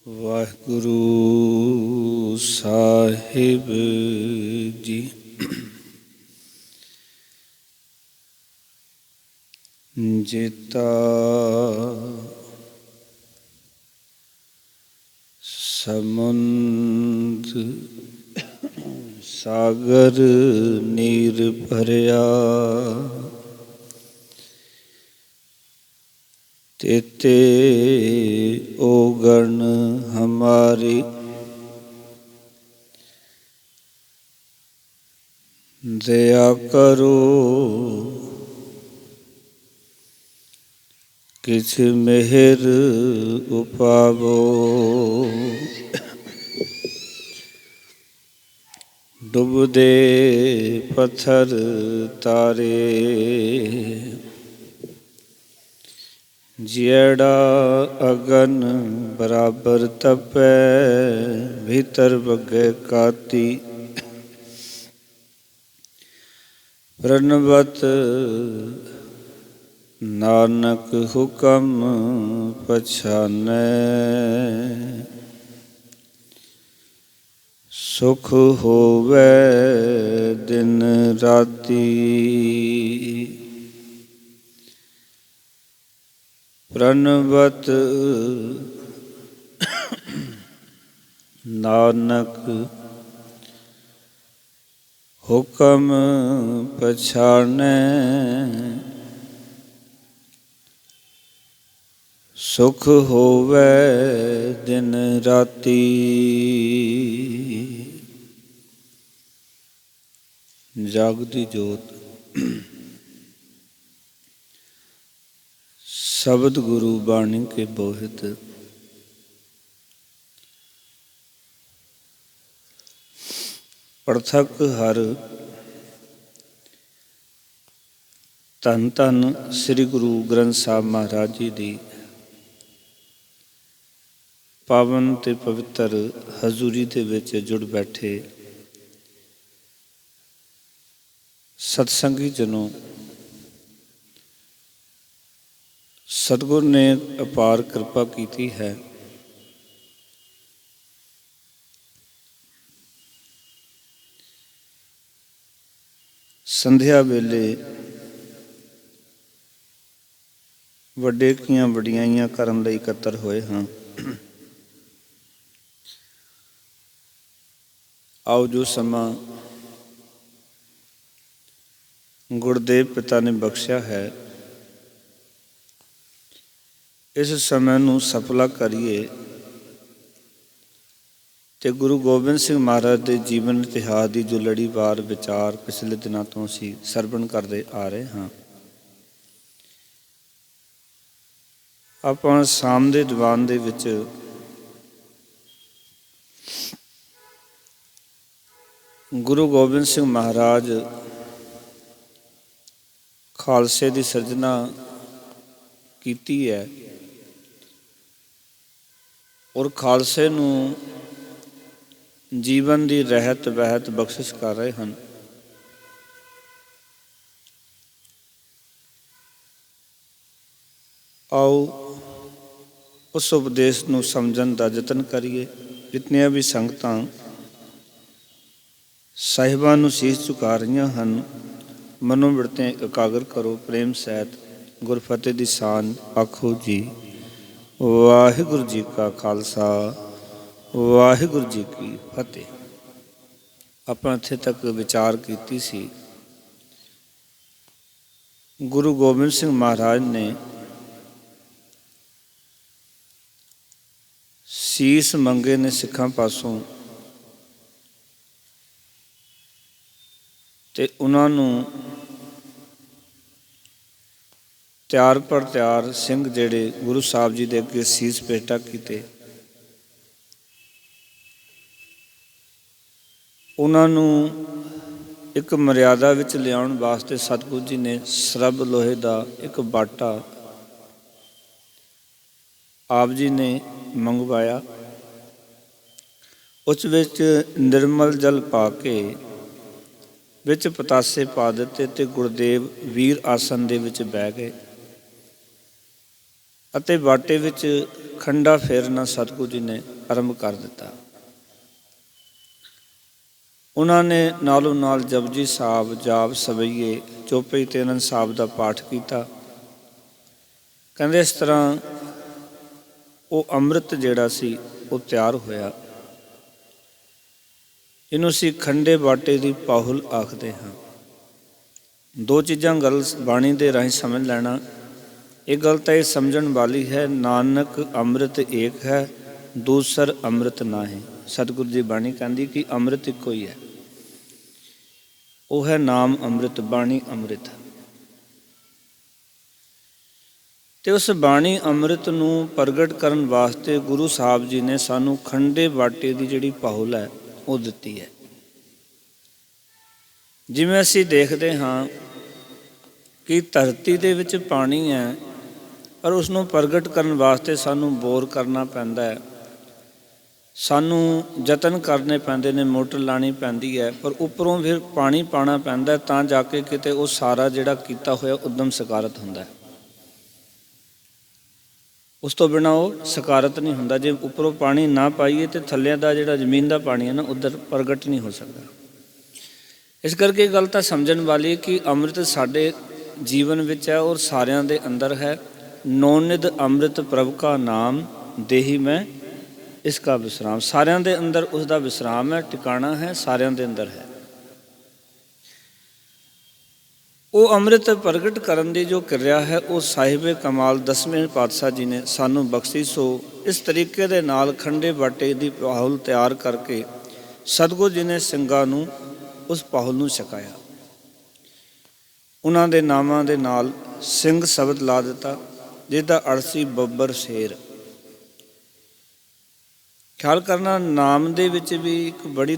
ਵਾਹਿਗੁਰੂ ਸਾਹਿਬ ਜੀ। ਜੇਤਾ ਸਮੁੰਦ ਸਾਗਰ ਨੀਰ ਭਰਿਆ, तेते ओगण हमारी दया करो, किछ मेहर उपावो। डुबदे पत्थर तारे, ਜਿਹੜਾ ਅਗਨ ਬਰਾਬਰ ਤਪੈ, ਭੀਤਰ ਬੱਗੇ ਕਾਤੀ। ਪ੍ਰਣਵਤ ਨਾਨਕ ਹੁਕਮ ਪਛਾਨੈ, ਸੁਖ ਹੋਵੈ ਦਿਨ ਰਾਤੀ। ਪ੍ਰਣਵਤ ਨਾਨਕ ਹੁਕਮ ਪਛਾਨੈ, ਸੁਖ ਹੋਵੈ ਦਿਨ ਰਾਤੀ। ਜਾਗਦੀ ਜੋਤ शब्द गुरु बाणी के बोहित। पड़थक हर धन धन श्री गुरु ग्रंथ साहब महाराज जी दी पावन ते पवित्र हजूरी दे विच जुड़ बैठे सतसंगी जनों, सतगुर ने अपार कृपा की है। संध्या वेले वड्डे कीਆਂ वडियाइयां करन लई इकट्ठे होए हां। आओ जो समा गुरदेव पिता ने बख्शिया है, इस समय ਨੂੰ ਸਫਲਾ ਕਰੀਏ ਤੇ ਗੁਰੂ ਗੋਬਿੰਦ ਸਿੰਘ ਮਹਾਰਾਜ ਦੇ ਜੀਵਨ ਇਤਿਹਾਸ ਦੀ ਜੋ ਲੜੀਵਾਰ ਵਿਚਾਰ ਪਿਛਲੇ ਦਿਨਾਂ ਤੋਂ ਅਸੀਂ ਸਰਵਣ ਕਰਦੇ ਆ ਰਹੇ ਹਾਂ। ਆਪਾਂ ਸ਼ਾਮ ਦੇ ਦੀਵਾਨ ਦੇ ਵਿੱਚ ਗੁਰੂ ਗੋਬਿੰਦ ਸਿੰਘ ਮਹਾਰਾਜ ਖਾਲਸੇ ਦੀ ਸਿਰਜਣਾ ਕੀਤੀ ਹੈ ਔਰ ਖਾਲਸੇ ਨੂੰ ਜੀਵਨ ਦੀ ਰਹਿਤ ਵਹਿਤ ਬਖਸ਼ਿਸ਼ ਕਰ ਰਹੇ ਹਨ। ਆਓ ਉਸ ਉਪਦੇਸ਼ ਨੂੰ ਸਮਝਣ ਦਾ ਯਤਨ ਕਰੀਏ। ਜਿਤਨੀਆਂ ਵੀ ਸੰਗਤਾਂ ਸਾਹਿਬਾਂ ਨੂੰ ਸੀਸ ਝੁਕਾ ਰਹੀਆਂ ਹਨ, ਮਨੋਬਿਰਤੀਆਂ ਇਕਾਗਰ ਕਰੋ। ਪ੍ਰੇਮ ਸਹਿਤ ਗੁਰਫਤਿਹ ਦੀ ਸਾਂਝ ਆਖੋ ਜੀ। ਵਾਹਿਗੁਰੂ ਜੀ ਕਾ ਖਾਲਸਾ, ਵਾਹਿਗੁਰੂ ਜੀ ਕੀ ਫਤਿਹ। ਆਪਾਂ ਇੱਥੇ ਤੱਕ ਵਿਚਾਰ ਕੀਤੀ ਸੀ ਗੁਰੂ ਗੋਬਿੰਦ ਸਿੰਘ ਮਹਾਰਾਜ ਨੇ ਸੀਸ ਮੰਗੇ ਨੇ ਸਿੱਖਾਂ ਪਾਸੋਂ ਤੇ ਉਹਨਾਂ ਨੂੰ ਤਿਆਰ ਪਰ ਤਿਆਰ ਸਿੰਘ ਜਿਹੜੇ ਗੁਰੂ ਸਾਹਿਬ ਜੀ ਦੇ ਅੱਗੇ ਸੀਸ ਭੇਟਾ ਕੀਤੇ, ਉਹਨਾਂ ਨੂੰ ਇੱਕ ਮਰਿਆਦਾ ਵਿੱਚ ਲਿਆਉਣ ਵਾਸਤੇ ਸਤਿਗੁਰੂ ਜੀ ਨੇ ਸਰਬ ਲੋਹੇ ਦਾ ਇੱਕ ਬਾਟਾ ਆਪ ਜੀ ਨੇ ਮੰਗਵਾਇਆ। ਉਸ ਵਿੱਚ ਨਿਰਮਲ ਜਲ ਪਾ ਕੇ ਵਿੱਚ ਪਤਾਸੇ ਪਾ ਦਿੱਤੇ ਤੇ ਗੁਰਦੇਵ ਵੀਰ ਆਸਨ ਦੇ ਵਿੱਚ ਬਹਿ ਗਏ। ਅਤੇ ਬਾਟੇ ਵਿੱਚ ਖੰਡਾ ਫੇਰਨਾ ਸਤਿਗੁਰੂ ਜੀ ਨੇ ਆਰੰਭ ਕਰ ਦਿੱਤਾ। ਉਹਨਾਂ ਨੇ ਨਾਲੋਂ ਨਾਲ ਜਪਜੀ ਸਾਹਿਬ, ਜਾਪ, ਸਵਈਏ, ਚੌਪਈ, ਤੇਰਨ ਸਾਹਿਬ ਦਾ ਪਾਠ ਕੀਤਾ। ਕਹਿੰਦੇ ਇਸ ਤਰ੍ਹਾਂ ਉਹ ਅੰਮ੍ਰਿਤ ਜਿਹੜਾ ਸੀ ਉਹ ਤਿਆਰ ਹੋਇਆ। ਇਹਨੂੰ ਅਸੀਂ ਖੰਡੇ ਬਾਟੇ ਦੀ ਪਾਹੁਲ ਆਖਦੇ ਹਾਂ। ਦੋ ਚੀਜ਼ਾਂ ਗੱਲ ਬਾਣੀ ਦੇ ਰਾਹੀਂ ਸਮਝ ਲੈਣਾ। ਇਹ ਗੱਲ ਤਾਂ ਇਹ ਸਮਝਣ ਵਾਲੀ ਹੈ, ਨਾਨਕ ਅੰਮ੍ਰਿਤ ਏਕ ਹੈ, ਦੂਸਰ ਅੰਮ੍ਰਿਤ ਨਾਹੀਂ। ਸਤਿਗੁਰੂ ਦੀ ਬਾਣੀ ਕਹਿੰਦੀ ਕਿ ਅੰਮ੍ਰਿਤ ਇੱਕੋ ਹੀ ਹੈ, ਉਹ ਹੈ ਨਾਮ ਅੰਮ੍ਰਿਤ, ਬਾਣੀ ਅੰਮ੍ਰਿਤ। ਤੇ ਉਸ ਬਾਣੀ ਅੰਮ੍ਰਿਤ ਨੂੰ ਪ੍ਰਗਟ ਕਰਨ ਵਾਸਤੇ ਗੁਰੂ ਸਾਹਿਬ ਜੀ ਨੇ ਸਾਨੂੰ ਖੰਡੇ ਬਾਟੇ ਦੀ ਜਿਹੜੀ ਪਾਹੁਲ ਹੈ ਉਹ ਦਿੱਤੀ ਹੈ। ਜਿਵੇਂ ਅਸੀਂ ਦੇਖਦੇ ਹਾਂ ਕਿ ਧਰਤੀ ਦੇ ਵਿੱਚ ਪਾਣੀ ਹੈ, ਪਰ ਉਸ ਨੂੰ ਪ੍ਰਗਟ ਕਰਨ ਵਾਸਤੇ ਸਾਨੂੰ ਬੋਰ ਕਰਨਾ ਪੈਂਦਾ ਹੈ, ਸਾਨੂੰ ਯਤਨ ਕਰਨੇ ਪੈਂਦੇ ਨੇ, ਮੋਟਰ ਲਾਉਣੀ ਪੈਂਦੀ ਹੈ, ਪਰ ਉੱਪਰੋਂ ਫਿਰ ਪਾਣੀ ਪਾਉਣਾ ਪੈਂਦਾ ਤਾਂ ਜਾ ਕੇ ਕਿਤੇ ਉਹ ਸਾਰਾ ਜਿਹੜਾ ਕੀਤਾ ਹੋਇਆ ਉਦਮ ਸਕਾਰਤ ਹੁੰਦਾ ਹੈ। ਉਸ ਤੋਂ ਬਿਨਾਂ ਉਹ ਸਕਾਰਤ ਨਹੀਂ ਹੁੰਦਾ। ਜੇ ਉੱਪਰੋਂ ਪਾਣੀ ਨਾ ਪਾਈਏ ਤਾਂ ਥੱਲੇ ਦਾ ਜਿਹੜਾ ਜ਼ਮੀਨ ਦਾ ਪਾਣੀ ਹੈ ਨਾ ਉੱਧਰ ਪ੍ਰਗਟ ਨਹੀਂ ਹੋ ਸਕਦਾ। ਇਸ ਕਰਕੇ ਇਹ ਗੱਲ ਤਾਂ ਸਮਝਣ ਵਾਲੀ ਕਿ ਅੰਮ੍ਰਿਤ ਸਾਡੇ ਜੀਵਨ ਵਿੱਚ ਹੈ ਔਰ ਸਾਰਿਆਂ ਦੇ ਅੰਦਰ ਹੈ। ਨੌਨਿਧ ਅੰਮ੍ਰਿਤ ਪ੍ਰਭ ਕਾ ਨਾਮ, ਦੇਹੀ ਮੈਂ ਇਸ ਕਾ ਵਿਸਰਾਮ। ਸਾਰਿਆਂ ਦੇ ਅੰਦਰ ਉਸ ਦਾ ਵਿਸਰਾਮ ਹੈ, ਟਿਕਾਣਾ ਹੈ, ਸਾਰਿਆਂ ਦੇ ਅੰਦਰ ਹੈ। ਉਹ ਅੰਮ੍ਰਿਤ ਪ੍ਰਗਟ ਕਰਨ ਦੀ ਜੋ ਕਿਰਿਆ ਹੈ ਉਹ ਸਾਹਿਬੇ ਕਮਾਲ 10ਵੇਂ ਪਾਤਸ਼ਾਹ ਜੀ ਨੇ ਸਾਨੂੰ ਬਖਸ਼ੀ। ਸੋ ਇਸ ਤਰੀਕੇ ਦੇ ਨਾਲ ਖੰਡੇ ਬਾਟੇ ਦੀ ਪਾਹੁਲ ਤਿਆਰ ਕਰਕੇ ਸਤਿਗੁਰੂ ਜੀ ਨੇ ਸਿੰਘਾਂ ਨੂੰ ਉਸ ਪਾਹੁਲ ਨੂੰ ਛਕਾਇਆ। ਉਹਨਾਂ ਦੇ ਨਾਮਾਂ ਦੇ ਨਾਲ ਸਿੰਘ ਸ਼ਬਦ ਲਾ ਦਿੱਤਾ, ਜਿਹਦਾ ਅਰਥ ਸੀ ਬੱਬਰ ਸ਼ੇਰ। ਖਿਆਲ ਕਰਨਾ, ਨਾਮ ਦੇ ਵਿੱਚ ਵੀ ਇੱਕ ਬੜੀ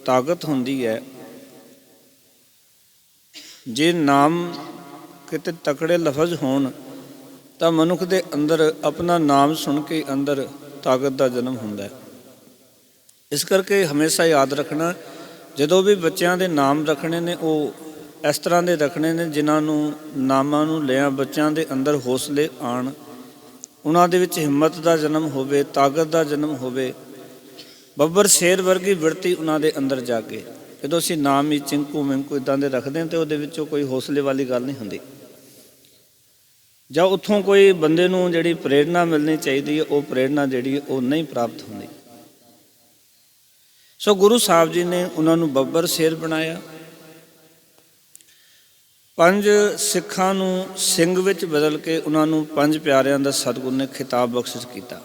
ਤਾਕਤ ਹੁੰਦੀ ਹੈ। ਜੇ ਨਾਮ ਕਿਤੇ ਤਕੜੇ ਲਫ਼ਜ਼ ਹੋਣ ਤਾਂ ਮਨੁੱਖ ਦੇ ਅੰਦਰ ਆਪਣਾ ਨਾਮ ਸੁਣ ਕੇ ਅੰਦਰ ਤਾਕਤ ਦਾ ਜਨਮ ਹੁੰਦਾ ਹੈ। ਇਸ ਕਰਕੇ ਹਮੇਸ਼ਾ ਯਾਦ ਰੱਖਣਾ, ਜਦੋਂ ਵੀ ਬੱਚਿਆਂ ਦੇ ਨਾਮ ਰੱਖਣੇ ਨੇ ਉਹ ਇਸ ਤਰ੍ਹਾਂ ਦੇ ਰੱਖਣੇ ਨੇ ਜਿਨ੍ਹਾਂ ਨੂੰ ਨਾਮਾਂ ਨੂੰ ਲਿਆ ਬੱਚਿਆਂ ਦੇ ਅੰਦਰ ਹੌਸਲੇ ਆਉਣ, ਉਹਨਾਂ ਦੇ ਵਿੱਚ ਹਿੰਮਤ ਦਾ ਜਨਮ ਹੋਵੇ, ਤਾਕਤ ਦਾ ਜਨਮ ਹੋਵੇ, ਬੱਬਰ ਸ਼ੇਰ ਵਰਗੀ ਬਿਰਤੀ ਉਹਨਾਂ ਦੇ ਅੰਦਰ ਜਾਗੇ। ਜਦੋਂ ਅਸੀਂ ਨਾਮ ਹੀ ਚਿੰਕੂ ਮਿੰਕੂ ਇੱਦਾਂ ਦੇ ਰੱਖਦੇ ਹਾਂ ਤਾਂ ਉਹਦੇ ਵਿੱਚੋਂ ਕੋਈ ਹੌਸਲੇ ਵਾਲੀ ਗੱਲ ਨਹੀਂ ਹੁੰਦੀ, ਜਾਂ ਉੱਥੋਂ ਕੋਈ ਬੰਦੇ ਨੂੰ ਜਿਹੜੀ ਪ੍ਰੇਰਨਾ ਮਿਲਣੀ ਚਾਹੀਦੀ ਹੈ ਉਹ ਪ੍ਰੇਰਨਾ ਜਿਹੜੀ ਹੈ ਉਹ ਨਹੀਂ ਪ੍ਰਾਪਤ ਹੁੰਦੀ। ਸੋ ਗੁਰੂ ਸਾਹਿਬ ਜੀ ਨੇ ਉਹਨਾਂ ਨੂੰ ਬੱਬਰ ਸ਼ੇਰ ਬਣਾਇਆ। 5 ਸਿੱਖਾਂ ਨੂੰ ਸਿੰਘ ਵਿੱਚ ਬਦਲ ਕੇ ਉਹਨਾਂ ਨੂੰ 5 ਪਿਆਰਿਆਂ ਦਾ ਸਤਿਗੁਰੂ ਨੇ ਖਿਤਾਬ ਬਖਸ਼ਿਸ਼ ਕੀਤਾ।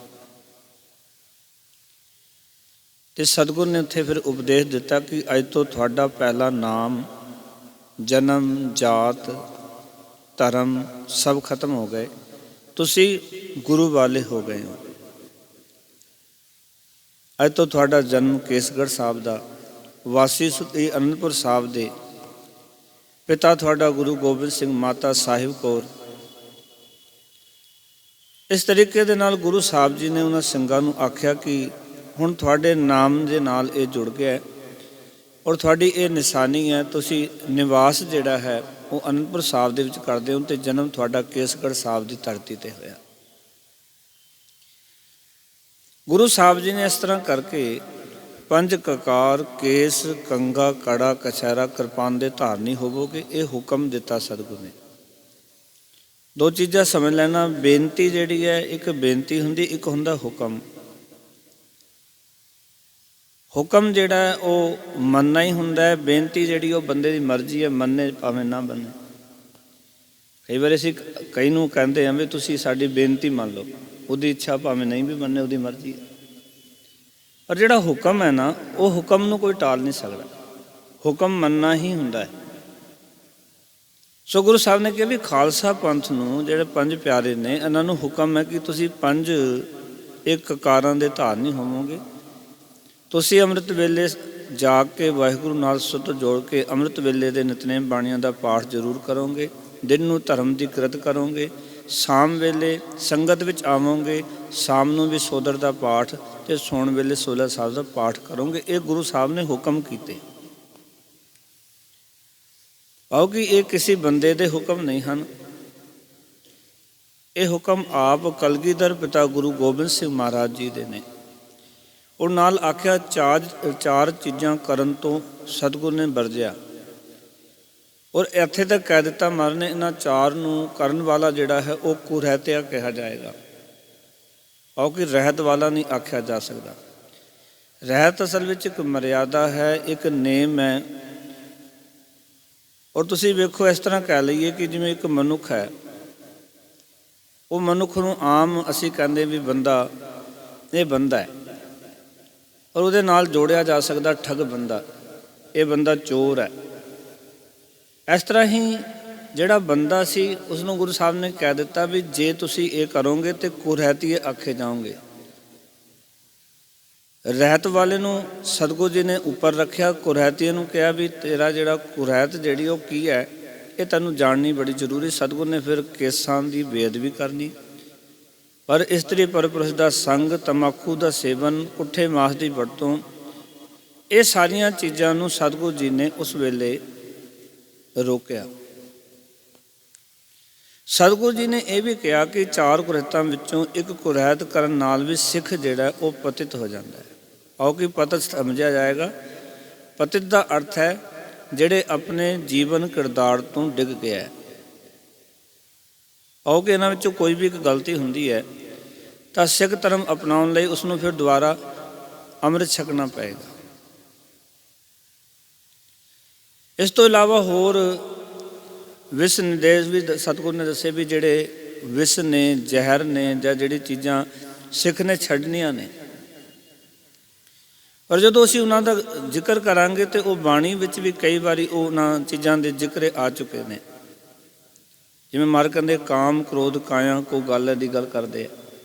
ਤੇ ਸਤਿਗੁਰੂ ਨੇ ਉੱਥੇ ਫਿਰ ਉਪਦੇਸ਼ ਦਿੱਤਾ ਕਿ ਅੱਜ ਤੋਂ ਤੁਹਾਡਾ ਪਹਿਲਾ ਨਾਮ, ਜਨਮ, ਜਾਤ, ਧਰਮ ਸਭ ਖਤਮ ਹੋ ਗਏ, ਤੁਸੀਂ ਗੁਰੂ ਵਾਲੇ ਹੋ ਗਏ ਹੋ। ਅੱਜ ਤੋਂ ਤੁਹਾਡਾ ਜਨਮ ਕੇਸਗੜ੍ਹ ਸਾਹਿਬ ਦਾ, ਵਾਸੀ ਸੁਖੀ ਅਨੰਦਪੁਰ ਸਾਹਿਬ ਦੇ, ਪਿਤਾ ਤੁਹਾਡਾ ਗੁਰੂ ਗੋਬਿੰਦ ਸਿੰਘ, ਮਾਤਾ ਸਾਹਿਬ ਕੌਰ। ਇਸ ਤਰੀਕੇ ਦੇ ਨਾਲ ਗੁਰੂ ਸਾਹਿਬ ਜੀ ਨੇ ਉਹਨਾਂ ਸਿੰਘਾਂ ਨੂੰ ਆਖਿਆ ਕਿ ਹੁਣ ਤੁਹਾਡੇ ਨਾਮ ਦੇ ਨਾਲ ਇਹ ਜੁੜ ਗਿਆ ਔਰ ਤੁਹਾਡੀ ਇਹ ਨਿਸ਼ਾਨੀ ਹੈ। ਤੁਸੀਂ ਨਿਵਾਸ ਜਿਹੜਾ ਹੈ ਉਹ ਅਨੰਦਪੁਰ ਸਾਹਿਬ ਦੇ ਵਿੱਚ ਕਰਦੇ ਹੋ ਤੇ ਜਨਮ ਤੁਹਾਡਾ ਕੇਸਗੜ੍ਹ ਸਾਹਿਬ ਦੀ ਧਰਤੀ ਤੇ ਹੋਇਆ। ਗੁਰੂ ਸਾਹਿਬ ਜੀ ਨੇ ਇਸ ਤਰ੍ਹਾਂ ਕਰਕੇ 5 ਕਕਾਰ, ਕੇਸ, ਕੰਗਾ, ਕੜਾ, ਕਛਹਿਰਾ, ਕਿਰਪਾਨ ਦੇ ਧਾਰਨੀ ਹੋਵੋਗੇ, ਇਹ ਹੁਕਮ ਦਿੱਤਾ ਸਤਿਗੁਰੂ ਨੇ। 2 ਚੀਜ਼ਾਂ ਸਮਝ ਲੈਣਾ, ਬੇਨਤੀ ਜਿਹੜੀ ਹੈ ਇੱਕ ਬੇਨਤੀ ਹੁੰਦੀ, ਇੱਕ ਹੁੰਦਾ ਹੁਕਮ। ਹੁਕਮ ਜਿਹੜਾ ਉਹ ਮੰਨਣਾ ਹੀ ਹੁੰਦਾ ਹੈ, ਬੇਨਤੀ ਜਿਹੜੀ ਉਹ ਬੰਦੇ ਦੀ ਮਰਜ਼ੀ ਹੈ, ਮੰਨੇ ਭਾਵੇਂ ਨਾ ਮੰਨੇ। ਕਈ ਵਾਰ ਅਸੀਂ ਕਈ ਨੂੰ ਕਹਿੰਦੇ ਹਾਂ ਵੀ ਤੁਸੀਂ ਸਾਡੀ ਬੇਨਤੀ ਮੰਨ ਲਓ, ਉਹਦੀ ਇੱਛਾ ਭਾਵੇਂ ਨਹੀਂ ਵੀ ਮੰਨੇ, ਉਹਦੀ ਮਰਜ਼ੀ ਹੈ। ਪਰ ਜਿਹੜਾ ਹੁਕਮ ਹੈ ਨਾ, ਉਹ ਹੁਕਮ ਨੂੰ ਕੋਈ ਟਾਲ ਨਹੀਂ ਸਕਦਾ, ਹੁਕਮ ਮੰਨਣਾ ਹੀ ਹੁੰਦਾ ਹੈ। ਸੋ ਗੁਰੂ ਸਾਹਿਬ ਨੇ ਕਿਹਾ ਵੀ ਖਾਲਸਾ ਪੰਥ ਨੂੰ ਜਿਹੜੇ 5 ਪਿਆਰੇ ਨੇ ਇਹਨਾਂ ਨੂੰ ਹੁਕਮ ਹੈ ਕਿ ਤੁਸੀਂ 5 ਇੱਕ ਕਕਾਰਾਂ ਦੇ ਧਾਰਨੀ ਹੋਵੋਗੇ। ਤੁਸੀਂ ਅੰਮ੍ਰਿਤ ਵੇਲੇ ਜਾਗ ਕੇ ਵਾਹਿਗੁਰੂ ਨਾਲ ਸੁੱਤ ਜੋੜ ਕੇ ਅੰਮ੍ਰਿਤ ਵੇਲੇ ਦੇ ਨਿਤਨੇਮ ਬਾਣੀਆਂ ਦਾ ਪਾਠ ਜ਼ਰੂਰ ਕਰੋਗੇ। ਦਿਨ ਨੂੰ ਧਰਮ ਦੀ ਕਿਰਤ ਕਰੋਗੇ। ਸ਼ਾਮ ਵੇਲੇ ਸੰਗਤ ਵਿੱਚ ਆਵੋਗੇ, ਸ਼ਾਮ ਨੂੰ ਵੀ ਸੋਦਰ ਦਾ ਪਾਠ ਅਤੇ ਸੌਣ ਵੇਲੇ ਸੋਲਾ ਸਾਹਿਬ ਦਾ ਪਾਠ ਕਰੋਗੇ। ਇਹ ਗੁਰੂ ਸਾਹਿਬ ਨੇ ਹੁਕਮ ਕੀਤੇ। ਭਾਵ ਕਿ ਇਹ ਕਿਸੇ ਬੰਦੇ ਦੇ ਹੁਕਮ ਨਹੀਂ ਹਨ, ਇਹ ਹੁਕਮ ਆਪ ਕਲਗੀਧਰ ਪਿਤਾ ਗੁਰੂ ਗੋਬਿੰਦ ਸਿੰਘ ਮਹਾਰਾਜ ਜੀ ਦੇ ਨੇ। ਉਹ ਨਾਲ ਆਖਿਆ ਚਾਰ ਚੀਜ਼ਾਂ ਕਰਨ ਤੋਂ ਸਤਿਗੁਰੂ ਨੇ ਵਰਜਿਆ। ਔਰ ਇੱਥੇ ਤੱਕ ਕਹਿ ਦਿੱਤਾ ਮਹਾਰਾਜ ਨੇ, ਇਹਨਾਂ ਚਾਰ ਨੂੰ ਕਰਨ ਵਾਲਾ ਜਿਹੜਾ ਹੈ ਉਹ ਕੁਰਹਿਤਿਆ ਕਿਹਾ ਜਾਏਗਾ, ਕਿਉਂਕਿ ਰਹਿਤ ਵਾਲਾ ਨਹੀਂ ਆਖਿਆ ਜਾ ਸਕਦਾ। ਰਹਿਤ ਅਸਲ ਵਿੱਚ ਇੱਕ ਮਰਿਆਦਾ ਹੈ, ਇੱਕ ਨੇਮ ਹੈ। ਔਰ ਤੁਸੀਂ ਵੇਖੋ, ਇਸ ਤਰ੍ਹਾਂ ਕਹਿ ਲਈਏ ਕਿ ਜਿਵੇਂ ਇੱਕ ਮਨੁੱਖ ਹੈ, ਉਹ ਮਨੁੱਖ ਨੂੰ ਆਮ ਅਸੀਂ ਕਹਿੰਦੇ ਵੀ ਬੰਦਾ, ਇਹ ਬੰਦਾ ਹੈ। ਔਰ ਉਹਦੇ ਨਾਲ ਜੋੜਿਆ ਜਾ ਸਕਦਾ ਠੱਗ ਬੰਦਾ, ਇਹ ਬੰਦਾ ਚੋਰ ਹੈ। ਇਸ ਤਰ੍ਹਾਂ ਹੀ ਜਿਹੜਾ ਬੰਦਾ ਸੀ ਉਸ ਨੂੰ ਗੁਰੂ ਸਾਹਿਬ ਨੇ ਕਹਿ ਦਿੱਤਾ ਵੀ ਜੇ ਤੁਸੀਂ ਇਹ ਕਰੋਗੇ ਤੇ ਕੁਰਹਿਤੀਏ ਆਖੇ ਜਾਓਗੇ। ਰਹਿਤ ਵਾਲੇ ਨੂੰ ਸਤਿਗੁਰੂ ਜੀ ਨੇ ਉੱਪਰ ਰੱਖਿਆ, ਕੁਰਹਿਤੀਏ ਨੂੰ ਕਿਹਾ ਵੀ ਤੇਰਾ ਜਿਹੜਾ ਕੁਰਹਿਤ ਜਿਹੜੀ ਉਹ ਕੀ ਹੈ, ਇਹ ਤੈਨੂੰ ਜਾਣਨੀ ਬੜੀ ਜ਼ਰੂਰੀ। ਸਤਿਗੁਰੂ ਨੇ ਫਿਰ ਕੇਸਾਂ ਦੀ ਬੇਅਦਬੀ ਕਰਨੀ, ਪਰ ਇਸਤਰੀ ਪਰਪੁਰਸ਼ ਦਾ ਸੰਗ, ਤੰਬਾਕੂ ਦਾ ਸੇਵਨ, ਪੁੱਠੇ ਮਾਸ ਦੀ ਵਰਤੋਂ, ਇਹ ਸਾਰੀਆਂ ਚੀਜ਼ਾਂ ਨੂੰ ਸਤਿਗੁਰੂ ਜੀ ਨੇ ਉਸ ਵੇਲੇ ਰੋਕਿਆ। ਸਤਿਗੁਰੂ ਜੀ ਨੇ ਇਹ ਵੀ ਕਿਹਾ ਕਿ ਚਾਰ ਕੁਰਹਿਤਾਂ ਵਿੱਚੋਂ ਇੱਕ ਕੁਰਹਿਤ ਕਰਨ ਨਾਲ ਵੀ ਸਿੱਖ ਜਿਹੜਾ ਉਹ ਪਤਿਤ ਹੋ ਜਾਂਦਾ ਹੈ। ਆਓ ਕਿ ਪਤਿਤ ਸਮਝਿਆ ਜਾਏਗਾ। ਪਤਿਤ ਦਾ ਅਰਥ ਹੈ ਜਿਹੜੇ ਆਪਣੇ ਜੀਵਨ ਕਿਰਦਾਰ ਤੋਂ ਡਿੱਗ ਗਿਆ ਹੈ। ਆਓ ਕਿ ਇਹਨਾਂ ਵਿੱਚੋਂ ਕੋਈ ਵੀ ਇੱਕ ਗਲਤੀ ਹੁੰਦੀ ਹੈ ਤਾਂ ਸਿੱਖ ਧਰਮ ਅਪਣਾਉਣ ਲਈ ਉਸਨੂੰ ਫਿਰ ਦੁਬਾਰਾ ਅੰਮ੍ਰਿਤ ਛਕਣਾ ਪਏਗਾ। ਇਸ ਤੋਂ ਇਲਾਵਾ ਹੋਰ ਵਿਸ ਨਿਰਦੇਸ਼ ਵੀ ਸਤਿਗੁਰੂ ਨੇ ਦੱਸੇ ਵੀ ਜਿਹੜੇ ਵਿਸ ਨੇ, ਜ਼ਹਿਰ ਨੇ, ਜਾਂ ਜਿਹੜੀ ਚੀਜ਼ਾਂ ਸਿੱਖ ਨੇ ਛੱਡਣੀਆਂ ਨੇ, ਪਰ ਜਦੋਂ ਅਸੀਂ ਉਹਨਾਂ ਦਾ ਜ਼ਿਕਰ ਕਰਾਂਗੇ ਤੇ ਉਹ ਬਾਣੀ ਵਿੱਚ ਵੀ ਕਈ ਵਾਰੀ ਉਹਨਾਂ ਚੀਜ਼ਾਂ ਦੇ ਜ਼ਿਕਰ ਆ ਚੁੱਕੇ ਨੇ। ਜਿਵੇਂ ਮਹਾਰਾਜ ਕਹਿੰਦੇ ਕਾਮ, ਕ੍ਰੋਧ, ਕਾਇਆ ਕੋ ਗੱਲ ਦੀ ਗੱਲ ਕਰਦੇ ਆ,